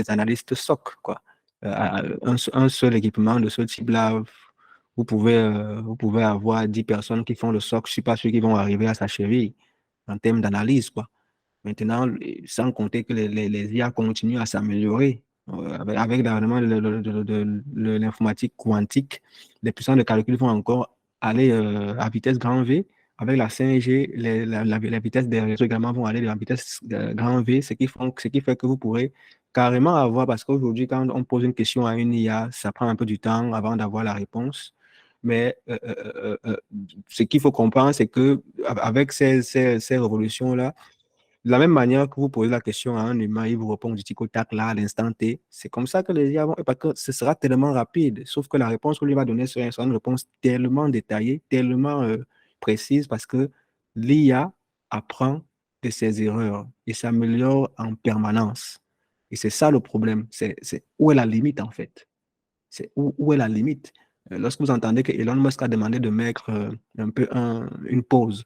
analystes SOC, quoi. Un seul équipement de ce type-là, vous pouvez avoir 10 personnes qui font le SOC. Je ne suis pas sûr qu'ils vont arriver à sa cheville en termes d'analyse, quoi. Maintenant, sans compter que les IA continuent à s'améliorer avec l'avènement de l'informatique quantique, les puissances de calcul vont encore aller à vitesse grand V. Avec la 5G, la vitesse des réseaux également vont aller à vitesse grand V, ce qui fait que vous pourrez carrément avoir, parce qu'aujourd'hui, quand on pose une question à une IA, ça prend un peu du temps avant d'avoir la réponse. Mais ce qu'il faut comprendre, c'est que avec ces révolutions-là, de la même manière que vous posez la question à un humain, il vous répond du tic au tac là, à l'instant T. C'est comme ça que les IA vont, parce que ce sera tellement rapide. Sauf que la réponse qu'on lui va donner sera une réponse tellement détaillée, tellement précise, parce que l'IA apprend de ses erreurs et s'améliore en permanence. Et c'est ça le problème. C'est où est la limite en fait? C'est où est la limite? Lorsque vous entendez que Elon Musk a demandé de mettre un peu une pause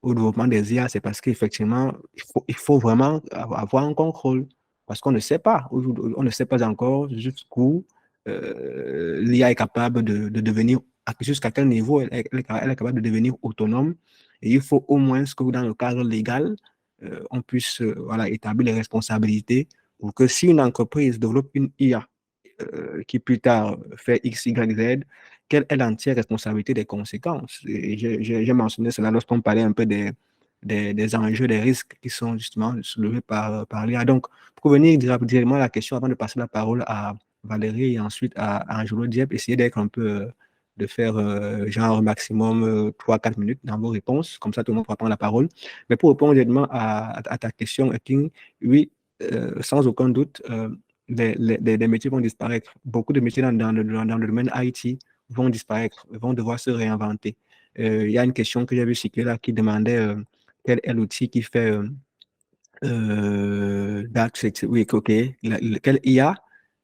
au développement des IA, c'est parce qu'effectivement, il faut vraiment avoir un contrôle. Parce qu'on ne sait pas, on ne sait pas encore jusqu'où l'IA est capable de devenir, jusqu'à quel niveau elle est capable de devenir autonome. Et il faut au moins que dans le cadre légal, on puisse voilà, établir les responsabilités pour que si une entreprise développe une IA qui plus tard fait X, Y, Z, quelle est l'entière responsabilité des conséquences? Et j'ai mentionné cela lorsqu'on parlait un peu des enjeux, des risques qui sont justement soulevés par l'IA. Donc, pour venir directement à la question, avant de passer la parole à Valérie et ensuite à Angelo Diep, essayez d'être un peu, de faire genre maximum 3-4 minutes dans vos réponses, comme ça tout le monde pourra prendre la parole. Mais pour répondre directement à ta question, King, oui, sans aucun doute, des métiers vont disparaître. Beaucoup de métiers dans le domaine IT vont disparaître, vont devoir se réinventer. Il y a une question que j'ai vue cycler là qui demandait quel est l'outil qui fait Dark, oui, ok. Quel IA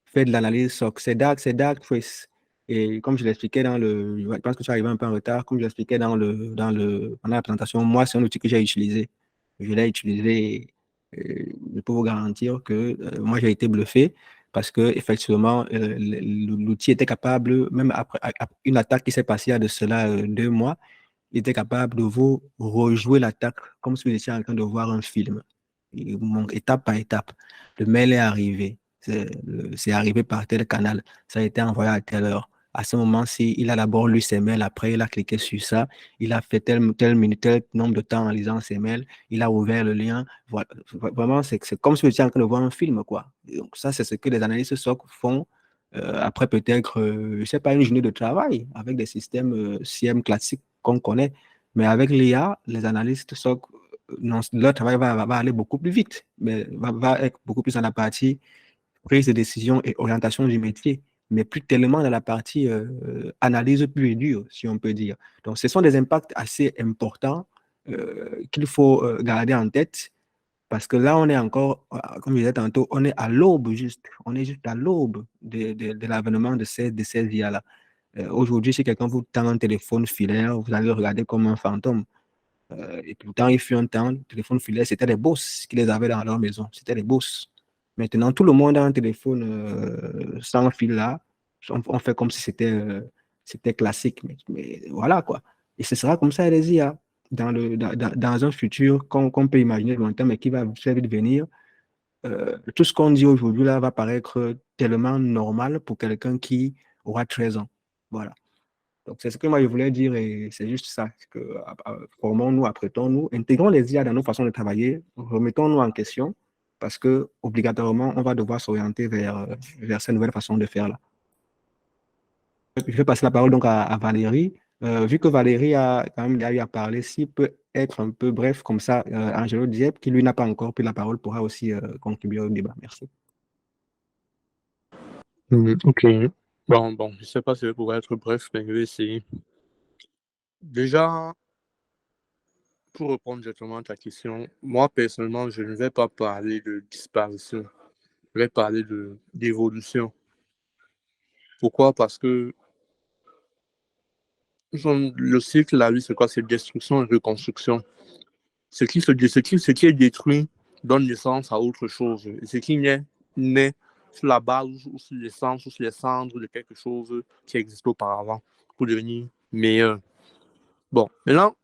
fait de l'analyse SOC? C'est Darktrace. Et comme je l'expliquais je pense que tu es arrivé un peu en retard, comme je l'expliquais pendant la présentation, moi, c'est un outil que j'ai utilisé. Je l'ai utilisé et je peux vous garantir que moi, j'ai été bluffé parce que effectivement, l'outil était capable, même après une attaque qui s'est passée il y a de cela 2 mois, il était capable de vous rejouer l'attaque comme si vous étiez en train de voir un film. Étape par étape. Le mail est arrivé. C'est arrivé par tel canal. Ça a été envoyé à telle heure. À ce moment-ci, il a d'abord lu ses mails. Après, il a cliqué sur ça. Il a fait tel minute, tel nombre de temps en lisant ses mails. Il a ouvert le lien. Voilà. Vraiment, c'est comme si vous étiez en train de voir un film, quoi. Et donc, ça, c'est ce que les analystes SOC font après peut-être, je ne sais pas, une journée de travail avec des systèmes CM classiques qu'on connaît. Mais avec l'IA, les analystes SOC, non, leur travail va aller beaucoup plus vite, mais va être beaucoup plus dans la partie prise de décision et orientation du métier, mais plus tellement dans la partie analyse pure et dure, si on peut dire. Donc, ce sont des impacts assez importants qu'il faut garder en tête parce que là, on est encore, comme je disais tantôt, on est à l'aube juste. On est juste à l'aube de l'avènement de ces IA-là. Aujourd'hui, si quelqu'un vous tend un téléphone filaire, vous allez le regarder comme un fantôme. Et pourtant, il fut un temps, le téléphone filaire, c'était les boss qui les avaient dans leur maison. C'était les boss. Maintenant, tout le monde a un téléphone sans fil là. On fait comme si c'était classique. Mais voilà quoi. Et ce sera comme ça les IA dans un futur qu'on peut imaginer longtemps, mais qui va très vite venir. Tout ce qu'on dit aujourd'hui là va paraître tellement normal pour quelqu'un qui aura 13 ans. Voilà. Donc, c'est ce que moi je voulais dire et c'est juste ça. Que, formons-nous, apprêtons-nous, intégrons les IA dans nos façons de travailler, remettons-nous en question parce que obligatoirement, on va devoir s'orienter vers ces nouvelles façons de faire là. Je vais passer la parole donc à Valérie. Vu que Valérie a quand même eu à parler, s'il peut être un peu bref comme ça, Angelo Dieppe, qui lui n'a pas encore pris la parole, pourra aussi contribuer au débat. Merci. Ok. Bon, je ne sais pas si je pourrais être bref, mais je vais essayer. Déjà, pour répondre directement à ta question, moi personnellement, je ne vais pas parler de disparition. Je vais parler d'évolution. Pourquoi? Parce que le cycle, la vie, c'est quoi? C'est destruction et reconstruction. Ce qui est détruit donne naissance à autre chose. Et ce qui naît sur la base ou sur l'essence ou sur les cendres de quelque chose qui existait auparavant pour devenir meilleur. Bon, maintenant,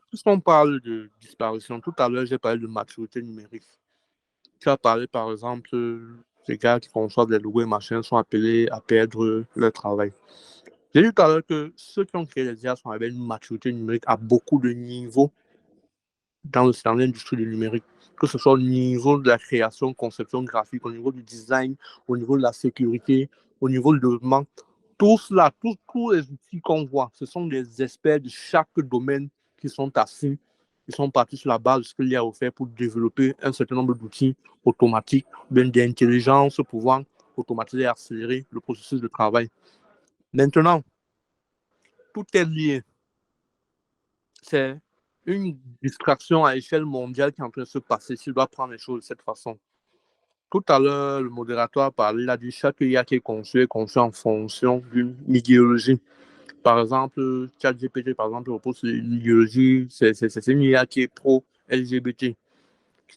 puisqu'on parle de disparition, tout à l'heure, j'ai parlé de maturité numérique. Tu as parlé, par exemple, les gars qui conçoivent les logos et machins sont appelés à perdre leur travail. J'ai dit tout à l'heure que ceux qui ont créé les IA sont avec une maturité numérique à beaucoup de niveaux dans l'industrie du numérique, que ce soit au niveau de la création, conception graphique, au niveau du design, au niveau de la sécurité, au niveau du développement. Tout cela, tous les outils qu'on voit, ce sont des experts de chaque domaine qui sont assis, qui sont partis sur la base de ce qu'il y a offert pour développer un certain nombre d'outils automatiques, d'intelligence pouvant automatiser et accélérer le processus de travail. Maintenant, tout est lié. C'est une distraction à échelle mondiale qui est en train de se passer si on doit prendre les choses de cette façon. Tout à l'heure, le modérateur a parlé, il a dit chaque IA qui est conçu en fonction d'une idéologie. Par exemple, ChatGPT, par exemple, repose sur une idéologie, c'est une IA qui est pro-LGBT.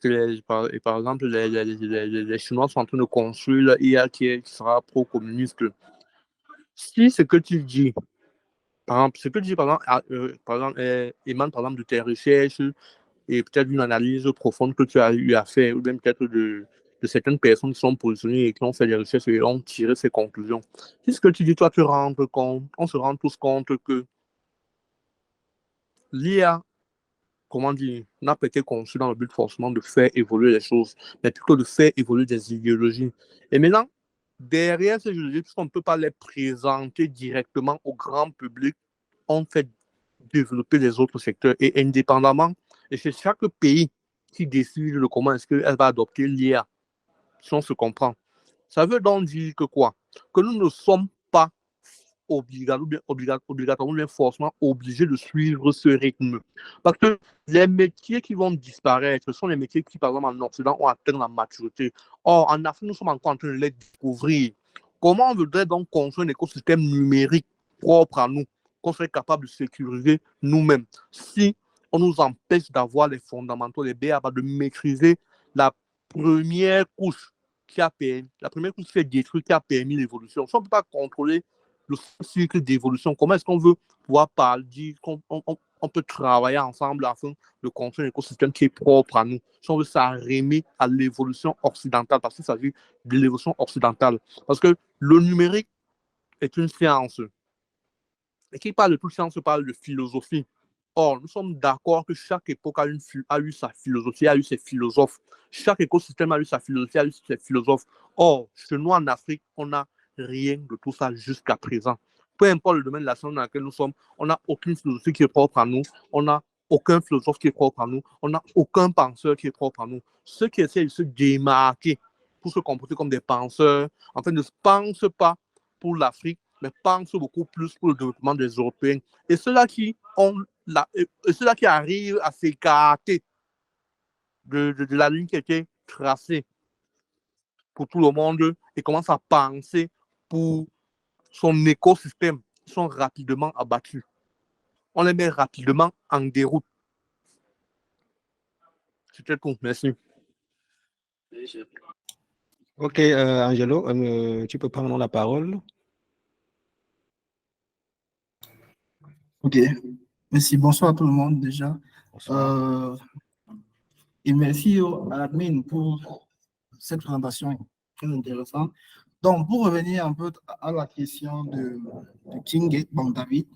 Et par exemple, les Chinois sont en train de construire leur IA qui sera pro-communiste. Si ce que tu dis, par exemple, ce que tu dis, par exemple, émane par exemple de tes recherches et peut-être d'une analyse profonde que tu as eu à faire, ou même peut-être de certaines personnes qui sont positionnées et qui ont fait des recherches et ont tiré ces conclusions. Si ce que tu dis, toi, tu rends compte, on se rend tous compte que l'IA, comment dire, n'a pas été conçue dans le but forcément de faire évoluer les choses, mais plutôt de faire évoluer des idéologies. Et maintenant, derrière ces idéologies, puisqu'on ne peut pas les présenter directement au grand public, on fait développer les autres secteurs et indépendamment. Et c'est chaque pays qui décide de comment est-ce qu'elle va adopter l'IA, si on se comprend. Ça veut donc dire que quoi? Que nous ne sommes pas obligatoirement, bien forcément obligés de suivre ce rythme. Parce que les métiers qui vont disparaître, ce sont les métiers qui, par exemple, en Occident, ont atteint la maturité. Or, en Afrique, nous sommes encore en train de les découvrir. Comment on voudrait donc construire un écosystème numérique propre à nous, qu'on serait capable de sécuriser nous-mêmes, si on nous empêche d'avoir les fondamentaux, les BABA, de maîtriser la première couche qui a permis, la première couche qui est détruite, qui a permis l'évolution. Si on ne peut pas contrôler le cycle d'évolution, comment est-ce qu'on veut pouvoir dire qu'on peut travailler ensemble afin de construire un écosystème qui est propre à nous, si on veut s'arrimer à l'évolution occidentale, parce qu'il s'agit de l'évolution occidentale. Parce que le numérique est une science. Et qui parle de toute science parle de philosophie. Or, nous sommes d'accord que chaque époque a eu sa philosophie, a eu ses philosophes. Chaque écosystème a eu sa philosophie, a eu ses philosophes. Or, chez nous en Afrique, on n'a rien de tout ça jusqu'à présent. Peu importe le domaine de la science dans lequel nous sommes, on n'a aucune philosophie qui est propre à nous, on n'a aucun philosophe qui est propre à nous, on n'a aucun penseur qui est propre à nous. Ceux qui essaient de se démarquer pour se comporter comme des penseurs, en fait, ne pensent pas pour l'Afrique, mais pensent beaucoup plus pour le développement des Européens. Et ceux-là qui arrivent à s'écarter de la ligne qui a été tracée pour tout le monde et commencent à penser pour son écosystème, sont rapidement abattus. On les met rapidement en déroute. C'était tout. Merci. Ok, Angelo, tu peux prendre la parole. Ok, merci. Bonsoir à tout le monde déjà. Et merci à l'admin pour cette présentation très intéressante. Donc, pour revenir un peu à la question de King, bon, David,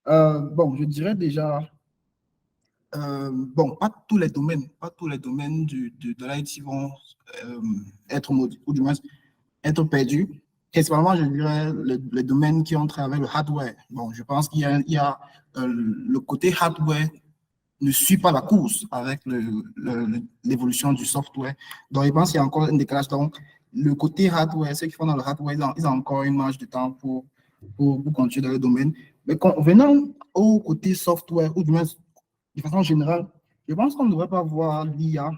je dirais déjà, pas tous les domaines de l'IT vont être maudits, ou du moins être perdus. Principalement, je dirais les domaines qui ont travers le hardware. Bon, je pense qu'il y a le côté hardware ne suit pas la course avec l'évolution du software. Donc, je pense qu'il y a encore un décalage. Donc, le côté hardware, ceux qui font dans le hardware, ils ont encore une marge de temps pour continuer dans le domaine. Mais venant au côté software, ou du moins de façon générale, je pense qu'on ne devrait pas voir l'IA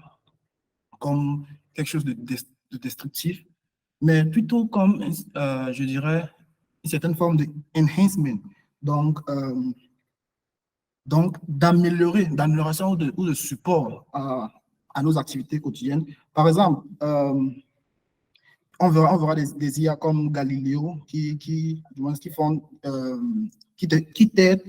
comme quelque chose de destructif, mais plutôt comme, je dirais, une certaine forme d'enhancement. Donc d'amélioration ou de support à nos activités quotidiennes. Par exemple, on verra des IA comme Galileo qui t'aident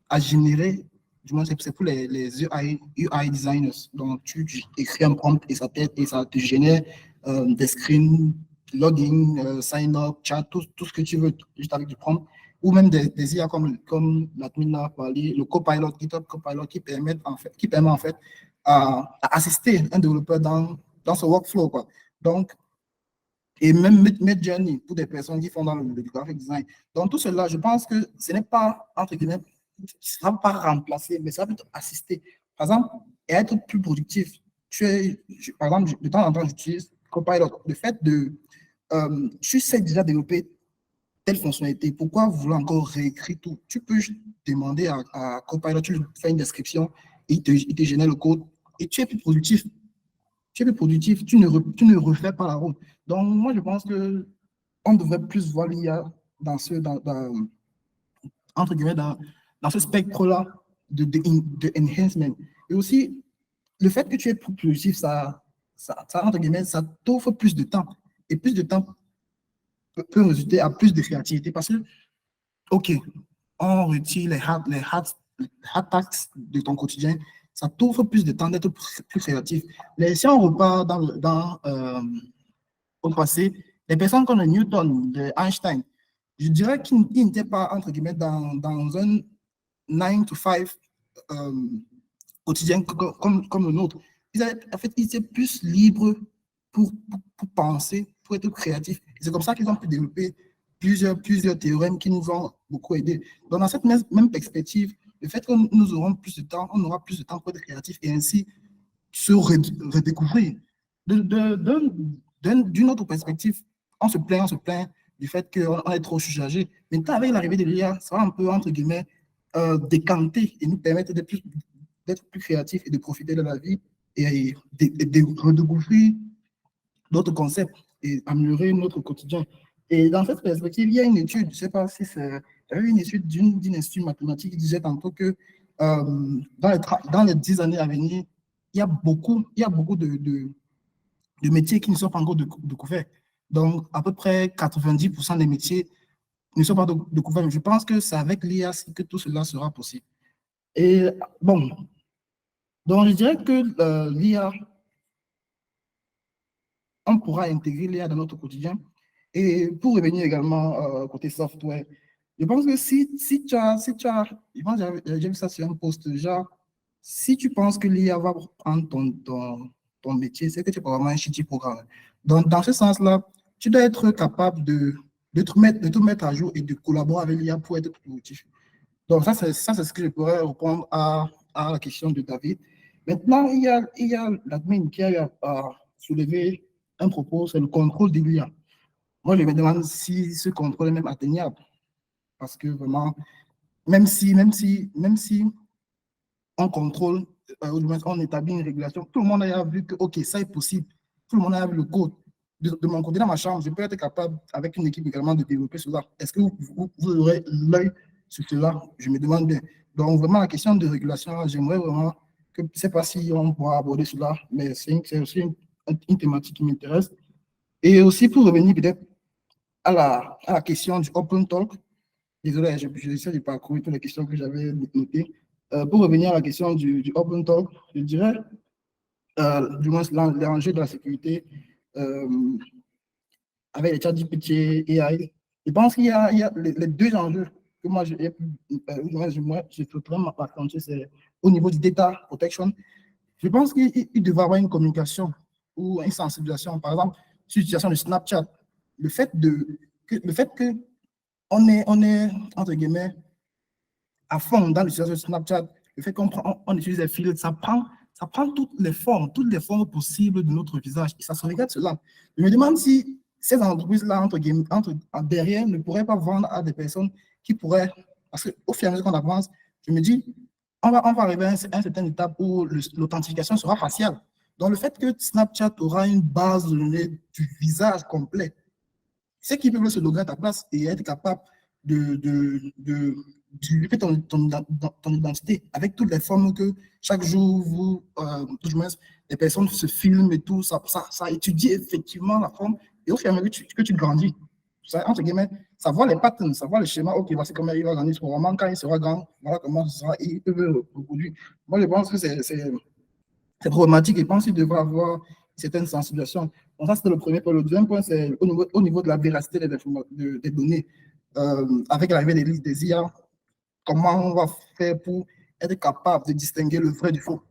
à générer, du moins c'est pour les UI designers. Donc tu écris un prompt et ça t'aide et ça te génère des screens, login, sign up, chat, tout ce que tu veux juste avec du prompt. Ou même des IA comme l'admin a parlé, le Copilot, GitHub Copilot qui permet en fait à assister un développeur dans ce workflow, quoi. Donc, et même Midjourney pour des personnes qui font dans le graphic design. Donc, tout cela, je pense que ce n'est pas, entre guillemets, ce ne sera pas remplacé, mais ça va peut assister. Par exemple, et être plus productif. Par exemple, de temps en temps, j'utilise Copilot. Le fait de, tu sais déjà développer telle fonctionnalité, pourquoi vouloir encore réécrire tout? Tu peux demander à Copilot, tu lui fais une description, il te génère le code et tu es plus productif. Tu es plus productif, tu ne refais pas la route. Donc, moi, je pense qu'on devrait plus voir l'IA entre guillemets, dans ce spectre-là de enhancement. Et aussi, le fait que tu es plus productif, ça entre guillemets, ça t'offre plus de temps. Et plus de temps peut résulter à plus de créativité parce que, OK, on retire les hard tasks de ton quotidien, ça t'offre plus de temps d'être plus créatif. Mais si on repart au passé, les personnes comme Newton, Einstein, je dirais qu'ils n'étaient pas, entre guillemets, dans un 9 to 5 quotidien comme le nôtre. En fait, ils étaient plus libres pour penser, pour être créatifs. C'est comme ça qu'ils ont pu développer plusieurs théorèmes qui nous ont beaucoup aidés. Donc, dans cette même perspective, le fait que nous aurons plus de temps, on aura plus de temps pour être créatifs et ainsi se redécouvrir. D'une autre perspective, on se plaint du fait qu'on est trop surchargé. Maintenant, avec l'arrivée de l'IA, ça va un peu, entre guillemets, décanter et nous permettre d'être plus créatifs et de profiter de la vie et de redécouvrir d'autres concepts et améliorer notre quotidien. Et dans cette perspective, il y a une étude, je ne sais pas si c'est, j'avais vu une étude d'une institut mathématique qui disait tantôt que dans les 10 années à venir, il y a beaucoup de métiers qui ne sont pas encore découverts. Donc, à peu près 90% des métiers ne sont pas découverts. Je pense que c'est avec l'IA que tout cela sera possible. Et bon, donc je dirais que l'IA, on pourra intégrer l'IA dans notre quotidien. Et pour revenir également côté software, je pense que si tu as, je pense que j'ai vu ça sur un post, genre, si tu penses que l'IA va prendre ton métier, c'est que tu es probablement un shitty programme. Donc, dans ce sens-là, tu dois être capable de te mettre à jour et de collaborer avec l'IA pour être productif. Donc, ça, c'est ce que je pourrais répondre à la question de David. Maintenant, il y a l'admin qui a soulevé un propos, c'est le contrôle de l'IA. Moi, je me demande si ce contrôle est même atteignable. Parce que vraiment, même si on contrôle, ou du moins on établit une régulation, tout le monde a vu que, OK, ça est possible. Tout le monde a vu le code. De mon côté, dans ma chambre, je peux être capable, avec une équipe également, de développer cela. Est-ce que vous aurez l'œil sur cela? Je me demande bien. Donc, vraiment, la question de régulation, j'aimerais vraiment que, je ne sais pas si on pourra aborder cela, mais c'est aussi une thématique qui m'intéresse. Et aussi, pour revenir peut-être à la question du Open Talk, désolé, j'essaie de parcourir toutes les questions que j'avais notées. Pour revenir à la question du Open Talk, je dirais, du moins l'enjeu de la sécurité avec les ChatGPT et AI. Je pense qu'il y a les deux enjeux que moi, je souhaiterais m'accentuer, c'est au niveau du data protection. Je pense qu'il devrait y avoir une communication ou une sensibilisation. Par exemple, sur l'utilisation de Snapchat, le fait que on est, entre guillemets, à fond dans l'utilisation de Snapchat, le fait qu'on utilise les filtres, ça prend toutes les formes possibles de notre visage et ça se regarde cela. Je me demande si ces entreprises-là, derrière, ne pourraient pas vendre à des personnes qui pourraient, parce qu'au fur et à mesure qu'on avance, je me dis, on va arriver à une certaine étape où l'authentification sera faciale. Donc, le fait que Snapchat aura une base de données du visage complet, c'est qui peuvent se loguer à ta place et être capable de divulguer ton identité avec toutes les formes que chaque jour, les personnes se filment et tout, ça étudie effectivement la forme et au fur et à mesure que tu grandis. Ça, entre guillemets, ça voit les patterns, ça voit le schéma, ok, voici comment il va grandir ce programme, quand il sera grand, voilà comment ce sera, et il peut le reproduire. Moi, je pense que c'est problématique et je pense qu'il devrait avoir une certaine sensibilisation. Donc ça, c'était le premier point. Le deuxième point, c'est au niveau de la véracité des données. Avec l'arrivée des IA, comment on va faire pour être capable de distinguer le vrai du faux.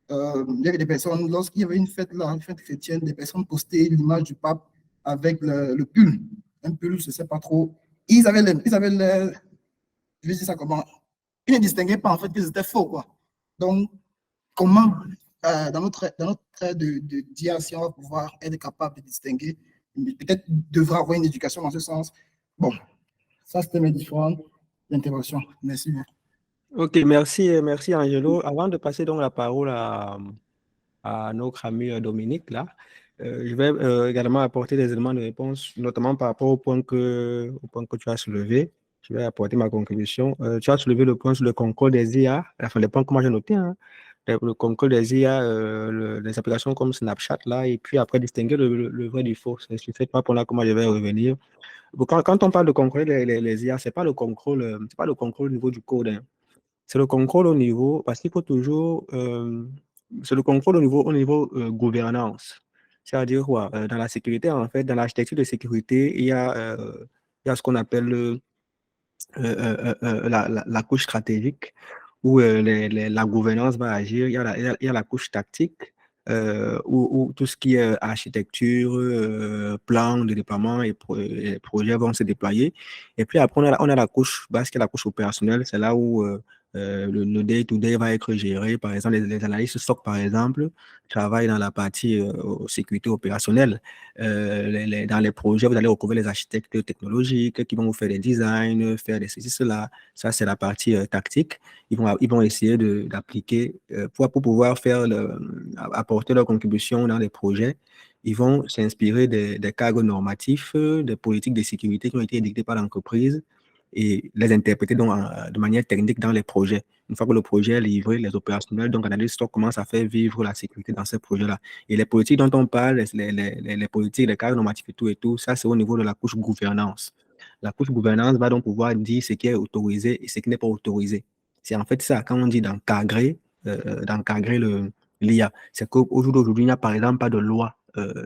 Il y avait des personnes, lorsqu'il y avait une fête chrétienne, des personnes postaient l'image du pape avec le pull. Un pull, je ne sais pas trop. Ils avaient je vais dire ça comment, ils ne distinguaient pas en fait que c'était faux, quoi. Donc, comment, dans notre trait de dire si on va pouvoir être capable de distinguer, peut-être devra avoir une éducation dans ce sens. Bon, ça c'était mes différentes interventions. Merci. Ok, merci Angelo. Avant de passer donc la parole à notre ami Dominique, là, je vais également apporter des éléments de réponse, notamment par rapport au point que tu as soulevé. Je vais apporter ma contribution. Tu as soulevé le point sur le contrôle des IA, enfin les points que moi j'ai notés, hein. Le contrôle des IA, les applications comme Snapchat, là, et puis après distinguer le vrai du faux. C'est sur cette point-là que moi je vais revenir. Quand on parle de contrôler les IA, c'est pas le contrôle au niveau du code, hein. C'est le contrôle au niveau, parce qu'il faut toujours, c'est le contrôle au niveau gouvernance. C'est-à-dire quoi? Dans la sécurité, en fait, dans l'architecture de sécurité, il y a ce qu'on appelle la couche stratégique où la gouvernance va agir. Il y a la couche tactique où tout ce qui est architecture, plan de déploiement et projets vont se déployer. Et puis après, on a la couche basse qui est la couche opérationnelle. C'est là où le day-to-day va être géré. Par exemple, les analystes SOC, par exemple, travaillent dans la partie sécurité opérationnelle. Dans les projets, vous allez retrouver les architectes technologiques qui vont vous faire des designs, faire des ceci, cela. Ça, c'est la partie tactique. Ils vont essayer d'appliquer pour pouvoir apporter leur contribution dans les projets. Ils vont s'inspirer des cadres normatifs, des politiques de sécurité qui ont été édictées par l'entreprise et les interpréter donc, de manière technique dans les projets. Une fois que le projet est livré, les opérationnels, donc analystes, commencent à faire vivre la sécurité dans ces projets-là. Et les politiques dont on parle, les politiques, les cadres normatifs et tout, ça, c'est au niveau de la couche gouvernance. La couche gouvernance va donc pouvoir dire ce qui est autorisé et ce qui n'est pas autorisé. C'est en fait ça, quand on dit d'encadrer l'IA. C'est qu'aujourd'hui, il n'y a par exemple pas de loi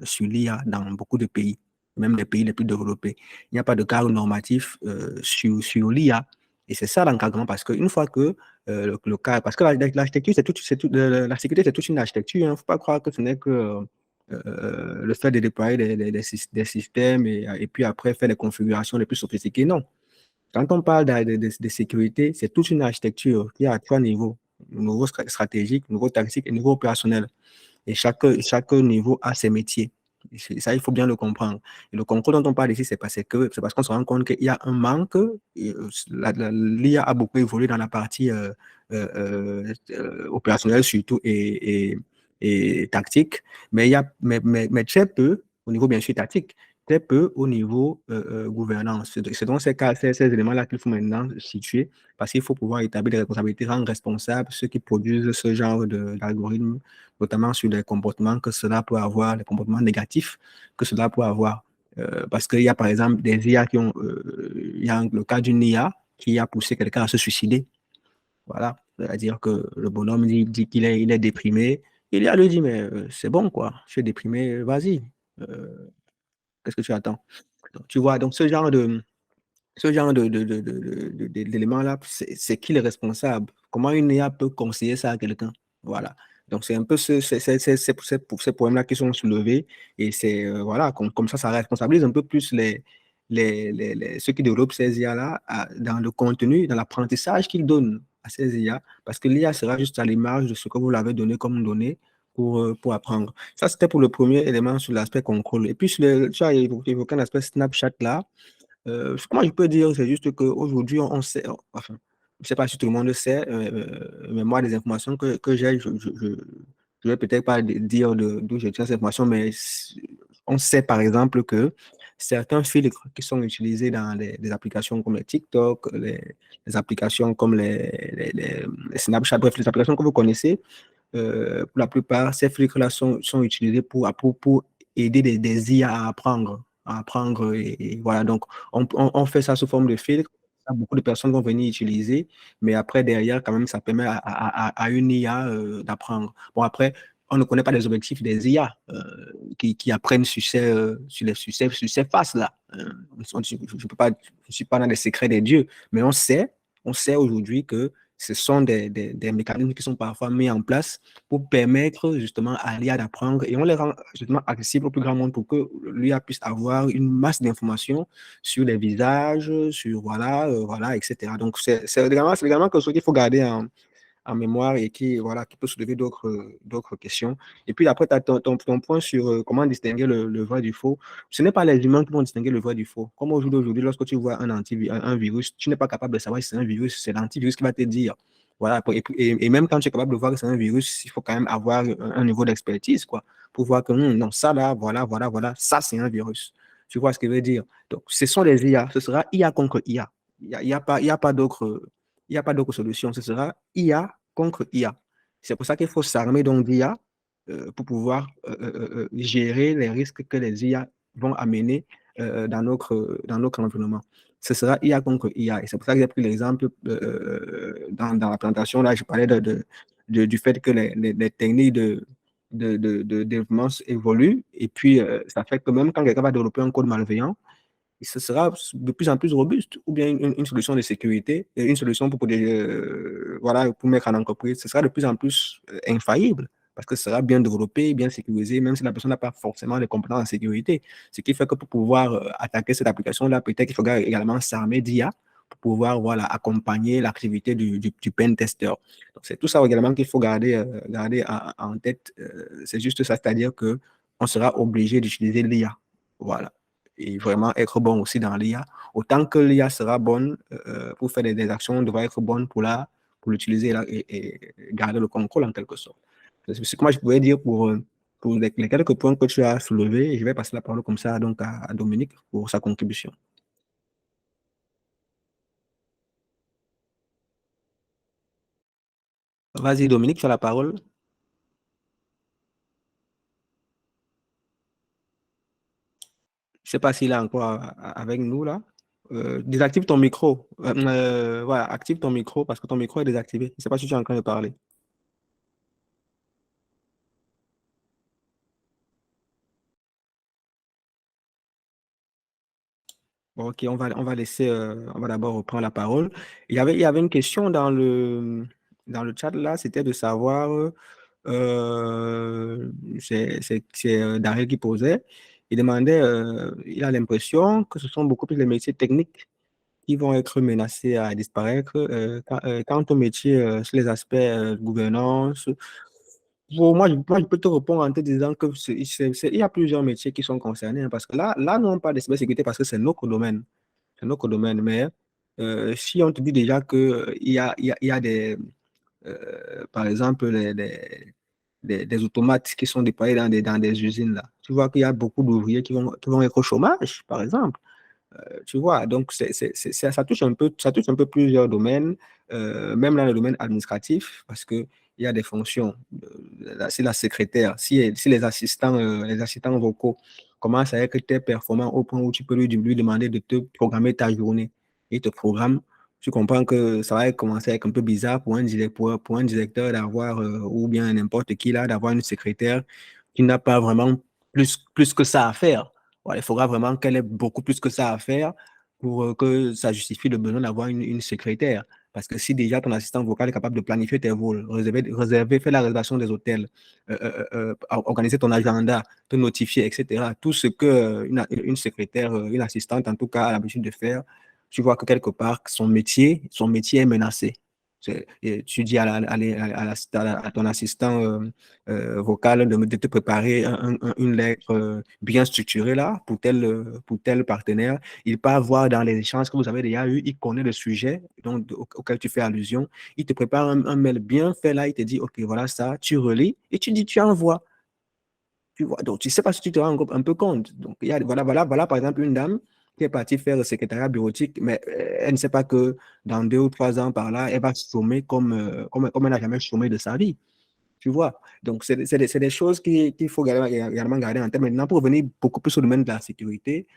sur l'IA dans beaucoup de pays, même les pays les plus développés. Il n'y a pas de cadre normatif sur l'IA. Et c'est ça l'encadrement, parce qu'une fois que le cadre, parce que l'architecture, la sécurité, c'est toute une architecture. Il ne faut pas croire que ce n'est que le fait de déployer des systèmes et puis après faire les configurations les plus sophistiquées. Non. Quand on parle de sécurité, c'est toute une architecture qui est à 3 niveaux. Niveau stratégique, niveau tactique et niveau opérationnel. Et chaque niveau a ses métiers. Et ça, il faut bien le comprendre. Et le concours dont on parle ici, c'est parce qu'on se rend compte qu'il y a un manque. L'IA a beaucoup évolué dans la partie opérationnelle surtout et tactique, mais il y a mais très peu au niveau bien sûr tactique, très peu au niveau gouvernance. C'est donc ces éléments-là qu'il faut maintenant situer parce qu'il faut pouvoir établir des responsabilités, rendre responsables ceux qui produisent ce genre d'algorithmes, notamment sur les comportements que cela peut avoir, les comportements négatifs que cela peut avoir. Parce qu'il y a par exemple des IA qui ont, il y a le cas d'une IA qui a poussé quelqu'un à se suicider. Voilà, c'est-à-dire que le bonhomme dit qu'il est déprimé. Il a lui dit, mais c'est bon quoi, je suis déprimé, vas-y. Qu'est-ce que tu attends? Donc, tu vois, donc d'éléments-là, c'est qui le responsable? Comment une IA peut conseiller ça à quelqu'un? Voilà. Donc, c'est un peu ces problèmes-là qui sont soulevés. Et c'est, voilà, comme ça responsabilise un peu plus ceux qui développent ces IA-là dans le contenu, dans l'apprentissage qu'ils donnent à ces IA. Parce que l'IA sera juste à l'image de ce que vous l'avez donné comme données pour apprendre. Ça, c'était pour le premier élément sur l'aspect contrôle. Et puis, tu as évoqué un aspect Snapchat là. Comment je peux dire, c'est juste qu'aujourd'hui, on sait, enfin, je ne sais pas si tout le monde le sait, mais moi, des informations que j'ai, je ne vais peut-être pas dire d'où j'ai tiré ces informations, mais on sait par exemple que certains filtres qui sont utilisés dans les applications comme les TikTok, les applications comme les Snapchat, bref, les applications que vous connaissez, pour la plupart, ces filtres-là sont utilisés pour aider des IA à apprendre et voilà. Donc, on fait ça sous forme de filtre. Beaucoup de personnes vont venir utiliser, mais après, derrière, quand même, ça permet à une IA d'apprendre. Bon, après, on ne connaît pas les objectifs des IA qui apprennent sur ces faces-là. Je ne suis pas dans les secrets des dieux, mais on sait aujourd'hui que ce sont des mécanismes qui sont parfois mis en place pour permettre justement à l'IA d'apprendre et on les rend justement accessibles au plus grand monde pour que l'IA puisse avoir une masse d'informations sur les visages, sur voilà, etc. Donc, c'est également quelque chose qu'il faut garder en mémoire et qui peut soulever d'autres questions. Et puis après, tu as ton point sur comment distinguer le vrai du faux. Ce n'est pas les humains qui vont distinguer le vrai du faux. Comme aujourd'hui, lorsque tu vois un virus, tu n'es pas capable de savoir si c'est un virus, c'est l'antivirus qui va te dire. Voilà, et même quand tu es capable de voir que c'est un virus, il faut quand même avoir un niveau d'expertise, quoi, pour voir que non, ça là, voilà, ça c'est un virus. Tu vois ce que je veux dire? Donc, ce sont les IA, ce sera IA contre IA. Il y a pas d'autre solution. Ce sera IA contre IA. C'est pour ça qu'il faut s'armer donc d'IA pour pouvoir gérer les risques que les IA vont amener dans notre environnement. Ce sera IA contre IA. Et c'est pour ça que j'ai pris l'exemple dans la présentation. Là, je parlais du fait que les techniques de développement évoluent. Et puis, ça fait que même quand quelqu'un va développer un code malveillant, ce sera de plus en plus robuste, ou bien une solution de sécurité, une solution voilà, pour mettre en entreprise, ce sera de plus en plus infaillible, parce que ce sera bien développé, bien sécurisé, même si la personne n'a pas forcément les compétences en sécurité. Ce qui fait que pour pouvoir attaquer cette application-là, peut-être qu'il faudra également s'armer d'IA pour pouvoir voilà, accompagner l'activité du pen tester. Donc, c'est tout ça également qu'il faut garder en tête. C'est juste ça, c'est-à-dire qu'on sera obligé d'utiliser l'IA. Voilà, et vraiment être bon aussi dans l'IA. Autant que l'IA sera bonne pour faire des actions, devra être bonne pour l'utiliser et garder le contrôle en quelque sorte. C'est ce que moi je pourrais dire pour pour les quelques points que tu as soulevés. Et je vais passer la parole comme ça donc à Dominique pour sa contribution. Vas-y, Dominique, tu as la parole. Je ne sais pas s'il est encore avec nous là. Désactive ton micro. Voilà, active ton micro parce que ton micro est désactivé. Je ne sais pas si tu es en train de parler. Bon, ok, on va laisser, on va d'abord reprendre la parole. Il y avait une question dans le chat là, c'était de savoir, c'est Daryl qui posait. Il demandait, il a l'impression que ce sont beaucoup plus les métiers techniques qui vont être menacés à disparaître. Quant aux métiers sur les aspects gouvernance, moi, je peux te répondre en te disant que il y a plusieurs métiers qui sont concernés, hein, parce que là, nous, on parle de cybersécurité parce que c'est notre domaine. C'est notre domaine. Mais si on te dit déjà qu'il il y a des, par exemple, des automates qui sont déployés dans des usines, là, tu vois qu'il y a beaucoup d'ouvriers qui vont être au chômage, par exemple. Tu vois, donc ça touche un peu plusieurs domaines, même dans le domaine administratif, parce qu'il y a des fonctions. Si la secrétaire, si les assistants vocaux commencent à être très performants au point où tu peux lui demander de te programmer ta journée, il te programme, tu comprends que ça va commencer à être un peu bizarre pour un directeur d'avoir, ou bien n'importe qui là, d'avoir une secrétaire qui n'a pas vraiment plus que ça à faire. Voilà, il faudra vraiment qu'elle ait beaucoup plus que ça à faire pour que ça justifie le besoin d'avoir une secrétaire. Parce que si déjà ton assistant vocal est capable de planifier tes vols, faire la réservation des hôtels, organiser ton agenda, te notifier, etc., tout ce que une secrétaire, une assistante en tout cas a l'habitude de faire, tu vois que quelque part, son métier est menacé. Et tu dis à ton assistant vocal de te préparer une lettre bien structurée là pour tel partenaire. Il peut avoir dans les échanges que vous avez déjà eu, il connaît le sujet donc, auquel tu fais allusion. Il te prépare un mail bien fait là, il te dit, OK, voilà ça, tu relis et tu dis, tu envoies. Tu vois, donc, tu ne sais pas si tu te rends un peu compte. Donc, voilà, par exemple, une dame qui est partie faire le secrétariat bureautique, mais elle ne sait pas que dans 2 ou 3 ans par là, elle va chômer comme elle n'a jamais chômé de sa vie. Tu vois? Donc, c'est des choses qu'il faut également garder en tête. Maintenant, pour revenir beaucoup plus au domaine de la sécurité,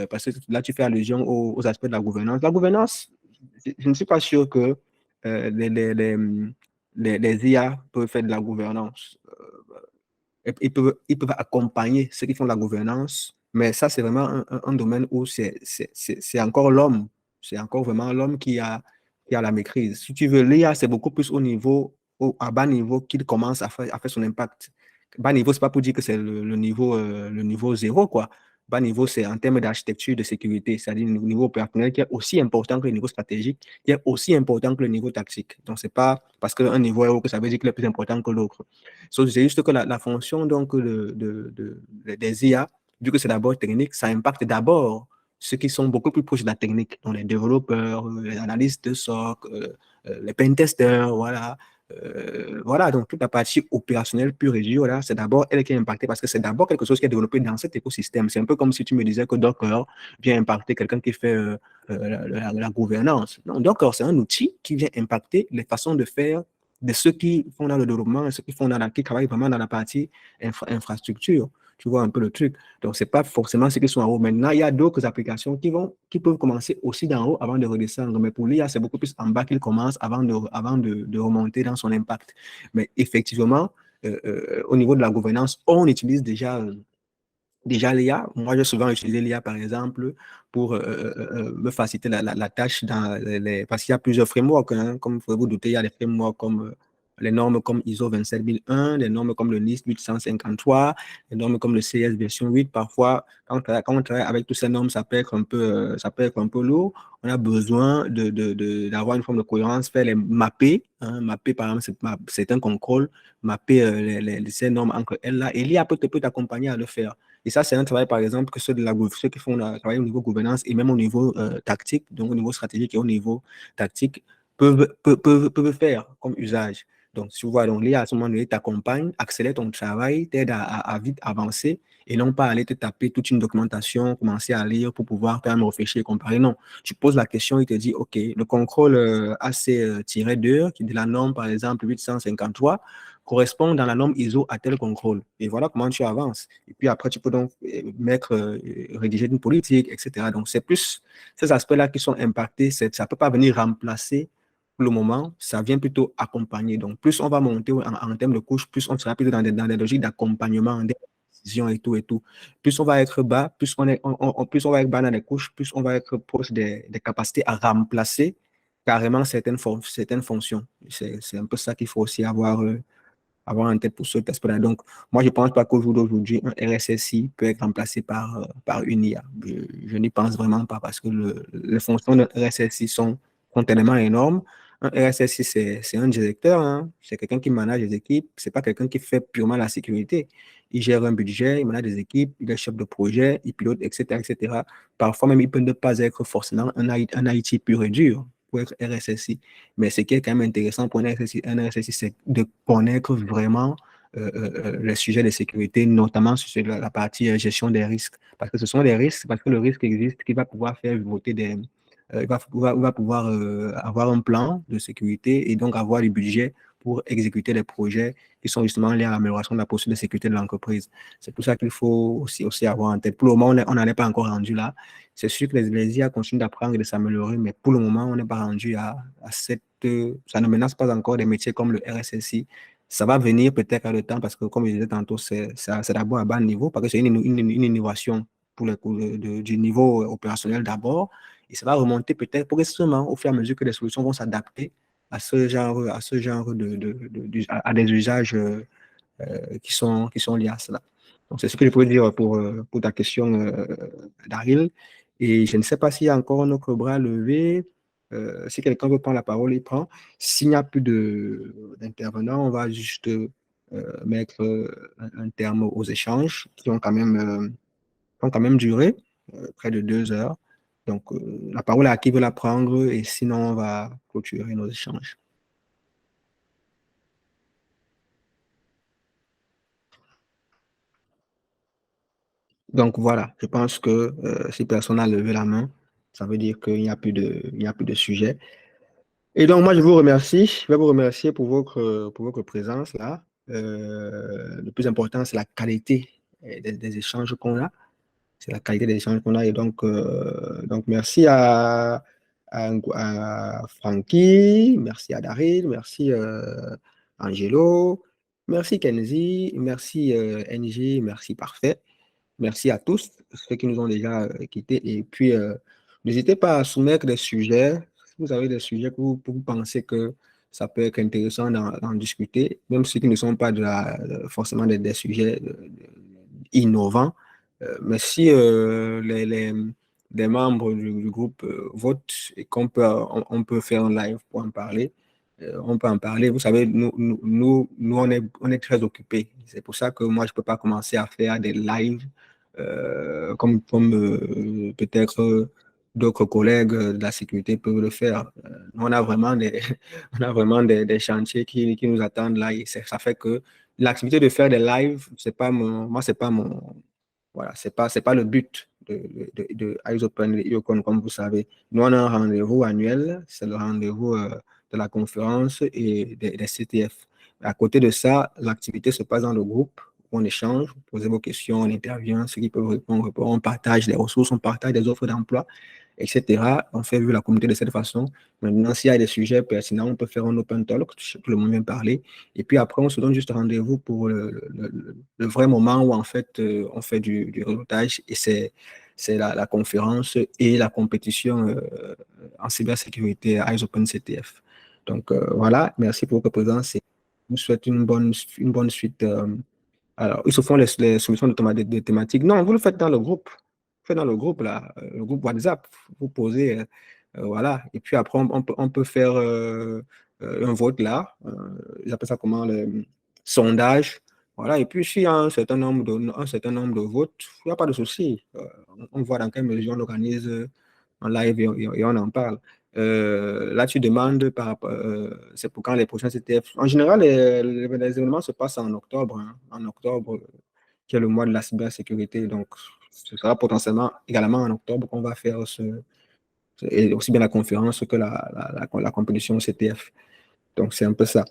parce que là, tu fais allusion aux aspects de la gouvernance. La gouvernance, je ne suis pas sûr que les IA peuvent faire de la gouvernance. Ils peuvent accompagner ceux qui font la gouvernance, mais ça, c'est vraiment un domaine où c'est encore l'homme. C'est encore vraiment l'homme qui a la maîtrise. Si tu veux, l'IA, c'est beaucoup plus à bas niveau qu'il commence à faire son impact. Bas niveau, c'est pas pour dire que c'est le niveau zéro, quoi. Bas niveau, c'est en termes d'architecture de sécurité, c'est-à-dire le niveau opérationnel qui est aussi important que le niveau stratégique, qui est aussi important que le niveau tactique. Donc, c'est pas parce qu'un niveau est haut que ça veut dire qu'il est plus important que l'autre. C'est juste que la fonction donc, des IA, vu que c'est d'abord technique, ça impacte d'abord ceux qui sont beaucoup plus proches de la technique, donc les développeurs, les analystes de SOC, les pentesters, voilà. Voilà, donc toute la partie opérationnelle pure et dure, là, c'est d'abord elle qui est impactée parce que c'est d'abord quelque chose qui est développé dans cet écosystème. C'est un peu comme si tu me disais que Docker vient impacter quelqu'un qui fait la gouvernance. Non, Docker, c'est un outil qui vient impacter les façons de faire de ceux qui font dans le développement et ceux qui travaillent vraiment dans la partie infrastructure. Tu vois un peu le truc. Donc, ce n'est pas forcément ceux qui sont en haut. Maintenant, il y a d'autres applications qui peuvent commencer aussi d'en haut avant de redescendre. Mais pour l'IA, c'est beaucoup plus en bas qu'il commence avant de remonter dans son impact. Mais effectivement, au niveau de la gouvernance, on utilise déjà l'IA. Moi, j'ai souvent utilisé l'IA, par exemple, pour me faciliter la tâche parce qu'il y a plusieurs frameworks. Hein, comme vous pouvez vous douter, il y a des frameworks comme les normes comme ISO 27001, les normes comme le NIST 853, les normes comme le CS version 8. Parfois, quand on travaille avec toutes ces normes, ça peut être ça peut être un peu lourd. On a besoin d'avoir une forme de cohérence, faire les mapper. Hein, mapper, par exemple, c'est un contrôle, mapper ces normes entre elles là. Et l'IA peut t'accompagner à le faire. Et ça, c'est un travail, par exemple, que ceux qui font le travail au niveau gouvernance et même au niveau tactique, donc au niveau stratégique et au niveau tactique, peuvent faire comme usage. Donc, tu vois, donc l'IA, à ce moment donné, t'accompagne, accélère ton travail, t'aide à vite avancer et non pas aller te taper toute une documentation, commencer à lire pour pouvoir quand même réfléchir et comparer. Non, tu poses la question, il te dit, OK, le contrôle AC-2, qui est de la norme, par exemple, 853, correspond dans la norme ISO à tel contrôle. Et voilà comment tu avances. Et puis après, tu peux donc rédiger une politique, etc. Donc, c'est plus ces aspects-là qui sont impactés. Ça ne peut pas venir remplacer pour le moment, ça vient plutôt accompagner. Donc, plus on va monter en termes de couches, plus on sera plutôt dans des logiques d'accompagnement, des décisions et tout et tout. Plus on va être bas, plus on va être bas dans les couches, plus on va être proche des capacités à remplacer carrément certaines fonctions. C'est un peu ça qu'il faut aussi avoir en tête pour cet aspect-là. Donc, moi, je ne pense pas qu'au jour d'aujourd'hui, un RSSI peut être remplacé par une IA. Je n'y pense vraiment pas parce que les fonctions d'un RSSI sont tellement énormes. Un RSSI, c'est un directeur, hein. C'est quelqu'un qui manage les équipes. Ce n'est pas quelqu'un qui fait purement la sécurité. Il gère un budget, il manage des équipes, il est chef de projet, il pilote, etc., etc. Parfois même, il peut ne pas être forcément un IT pur et dur pour être RSSI. Mais ce qui est quand même intéressant pour un RSSI, c'est de connaître vraiment les sujets de sécurité, notamment sur la partie gestion des risques. Parce que ce sont des risques, parce que le risque existe, qui va pouvoir faire voter il va pouvoir avoir un plan de sécurité et donc avoir du budget pour exécuter les projets qui sont justement liés à l'amélioration de la posture de sécurité de l'entreprise. C'est pour ça qu'il faut aussi avoir en tête. Pour le moment, on n'en est pas encore rendu là. C'est sûr que les IA continuent d'apprendre et de s'améliorer, mais pour le moment, on n'est pas rendu à cette... ça ne menace pas encore des métiers comme le RSSI. Ça va venir peut-être à le temps parce que, comme je disais tantôt, c'est d'abord à bas niveau parce que c'est une innovation pour le coup du niveau opérationnel d'abord. Et ça va remonter peut-être progressivement au fur et à mesure que les solutions vont s'adapter à ce genre à des usages qui sont liés à cela. Donc, c'est ce que je peux dire pour ta question, Daryl. Et je ne sais pas s'il y a encore un autre bras levé. Si quelqu'un veut prendre la parole, il prend. S'il n'y a plus d'intervenants, on va juste mettre un terme aux échanges qui ont quand même duré près de 2 heures. Donc, la parole est à qui veut la prendre et sinon, on va clôturer nos échanges. Donc, voilà, je pense que si personne n'a levé la main, ça veut dire qu'il n'y a plus de sujet. Et donc, moi, je vous remercie. Je vais vous remercier pour votre présence là. Le plus important, c'est la qualité des échanges qu'on a. C'est la qualité des échanges qu'on a. Et donc merci à Francky, merci à Daryl, merci Angelo, merci Kenzie, merci NG, merci Parfait. Merci à tous, ceux qui nous ont déjà quittés. Et puis, n'hésitez pas à soumettre des sujets. Si vous avez des sujets que vous pensez que ça peut être intéressant d'en discuter, même ceux qui ne sont pas forcément des sujets innovants. Mais si les membres du groupe votent et on peut faire un live pour en parler, on peut en parler. Vous savez, nous on est très occupés. C'est pour ça que moi, je ne peux pas commencer à faire des lives comme peut-être d'autres collègues de la sécurité peuvent le faire. On a vraiment on a vraiment des chantiers qui nous attendent là. Et ça fait que l'activité de faire des lives, c'est pas c'est pas voilà, c'est pas le but de Eyes Open et Yocon, comme vous savez. Nous, on a un rendez-vous annuel, c'est le rendez-vous de la conférence et des CTF. À côté de ça, l'activité se passe dans le groupe, on échange, vous posez vos questions, on intervient, ceux qui peuvent répondre, on partage les ressources, on partage des offres d'emploi, etc. On fait vivre la communauté de cette façon. Maintenant, s'il y a des sujets pertinents, on peut faire un open talk, tout le monde vient parler. Et puis après, on se donne juste rendez-vous pour le vrai moment où en fait, on fait du réseautage et c'est la conférence et la compétition en cybersécurité Eyes Open CTF. Donc voilà, merci pour votre présence et je vous souhaite une bonne suite. Alors, ils se font les solutions de thématiques. Non, vous le faites dans le groupe. Vous faites dans le groupe, là, le groupe WhatsApp. Vous posez, voilà. Et puis après, on peut faire un vote là. J'appelle ça comment, le sondage. Voilà. Et puis, s'il y a un certain nombre de votes, il n'y a pas de souci. On voit dans quelle mesure on organise en live et on en parle. Là, tu demandes c'est pour quand les prochains CTF. En général, les événements se passent en octobre, hein, en octobre, qui est le mois de la cybersécurité. Donc, ce sera potentiellement également en octobre qu'on va faire et aussi bien la conférence que la compétition CTF. Donc, c'est un peu ça.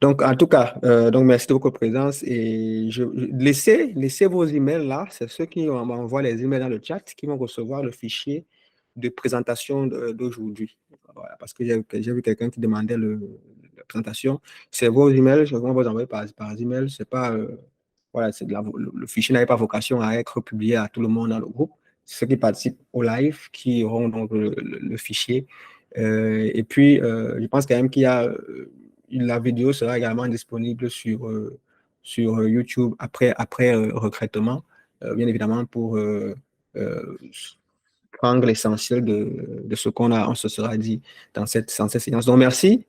Donc, en tout cas, donc merci de votre présence et laissez vos emails là. C'est ceux qui m'envoient les emails dans le chat qui vont recevoir le fichier de présentation d'aujourd'hui. Voilà, parce que j'ai vu quelqu'un qui demandait la présentation. C'est vos emails, je vais vous envoyer par email. C'est pas, voilà, le fichier n'avait pas vocation à être publié à tout le monde dans le groupe. C'est ceux qui participent au live qui auront donc le fichier. Et puis, je pense quand même qu'il y a la vidéo sera également disponible sur YouTube après recrutement, bien évidemment pour prendre l'essentiel de ce on se sera dit dans cette séance. Donc, merci.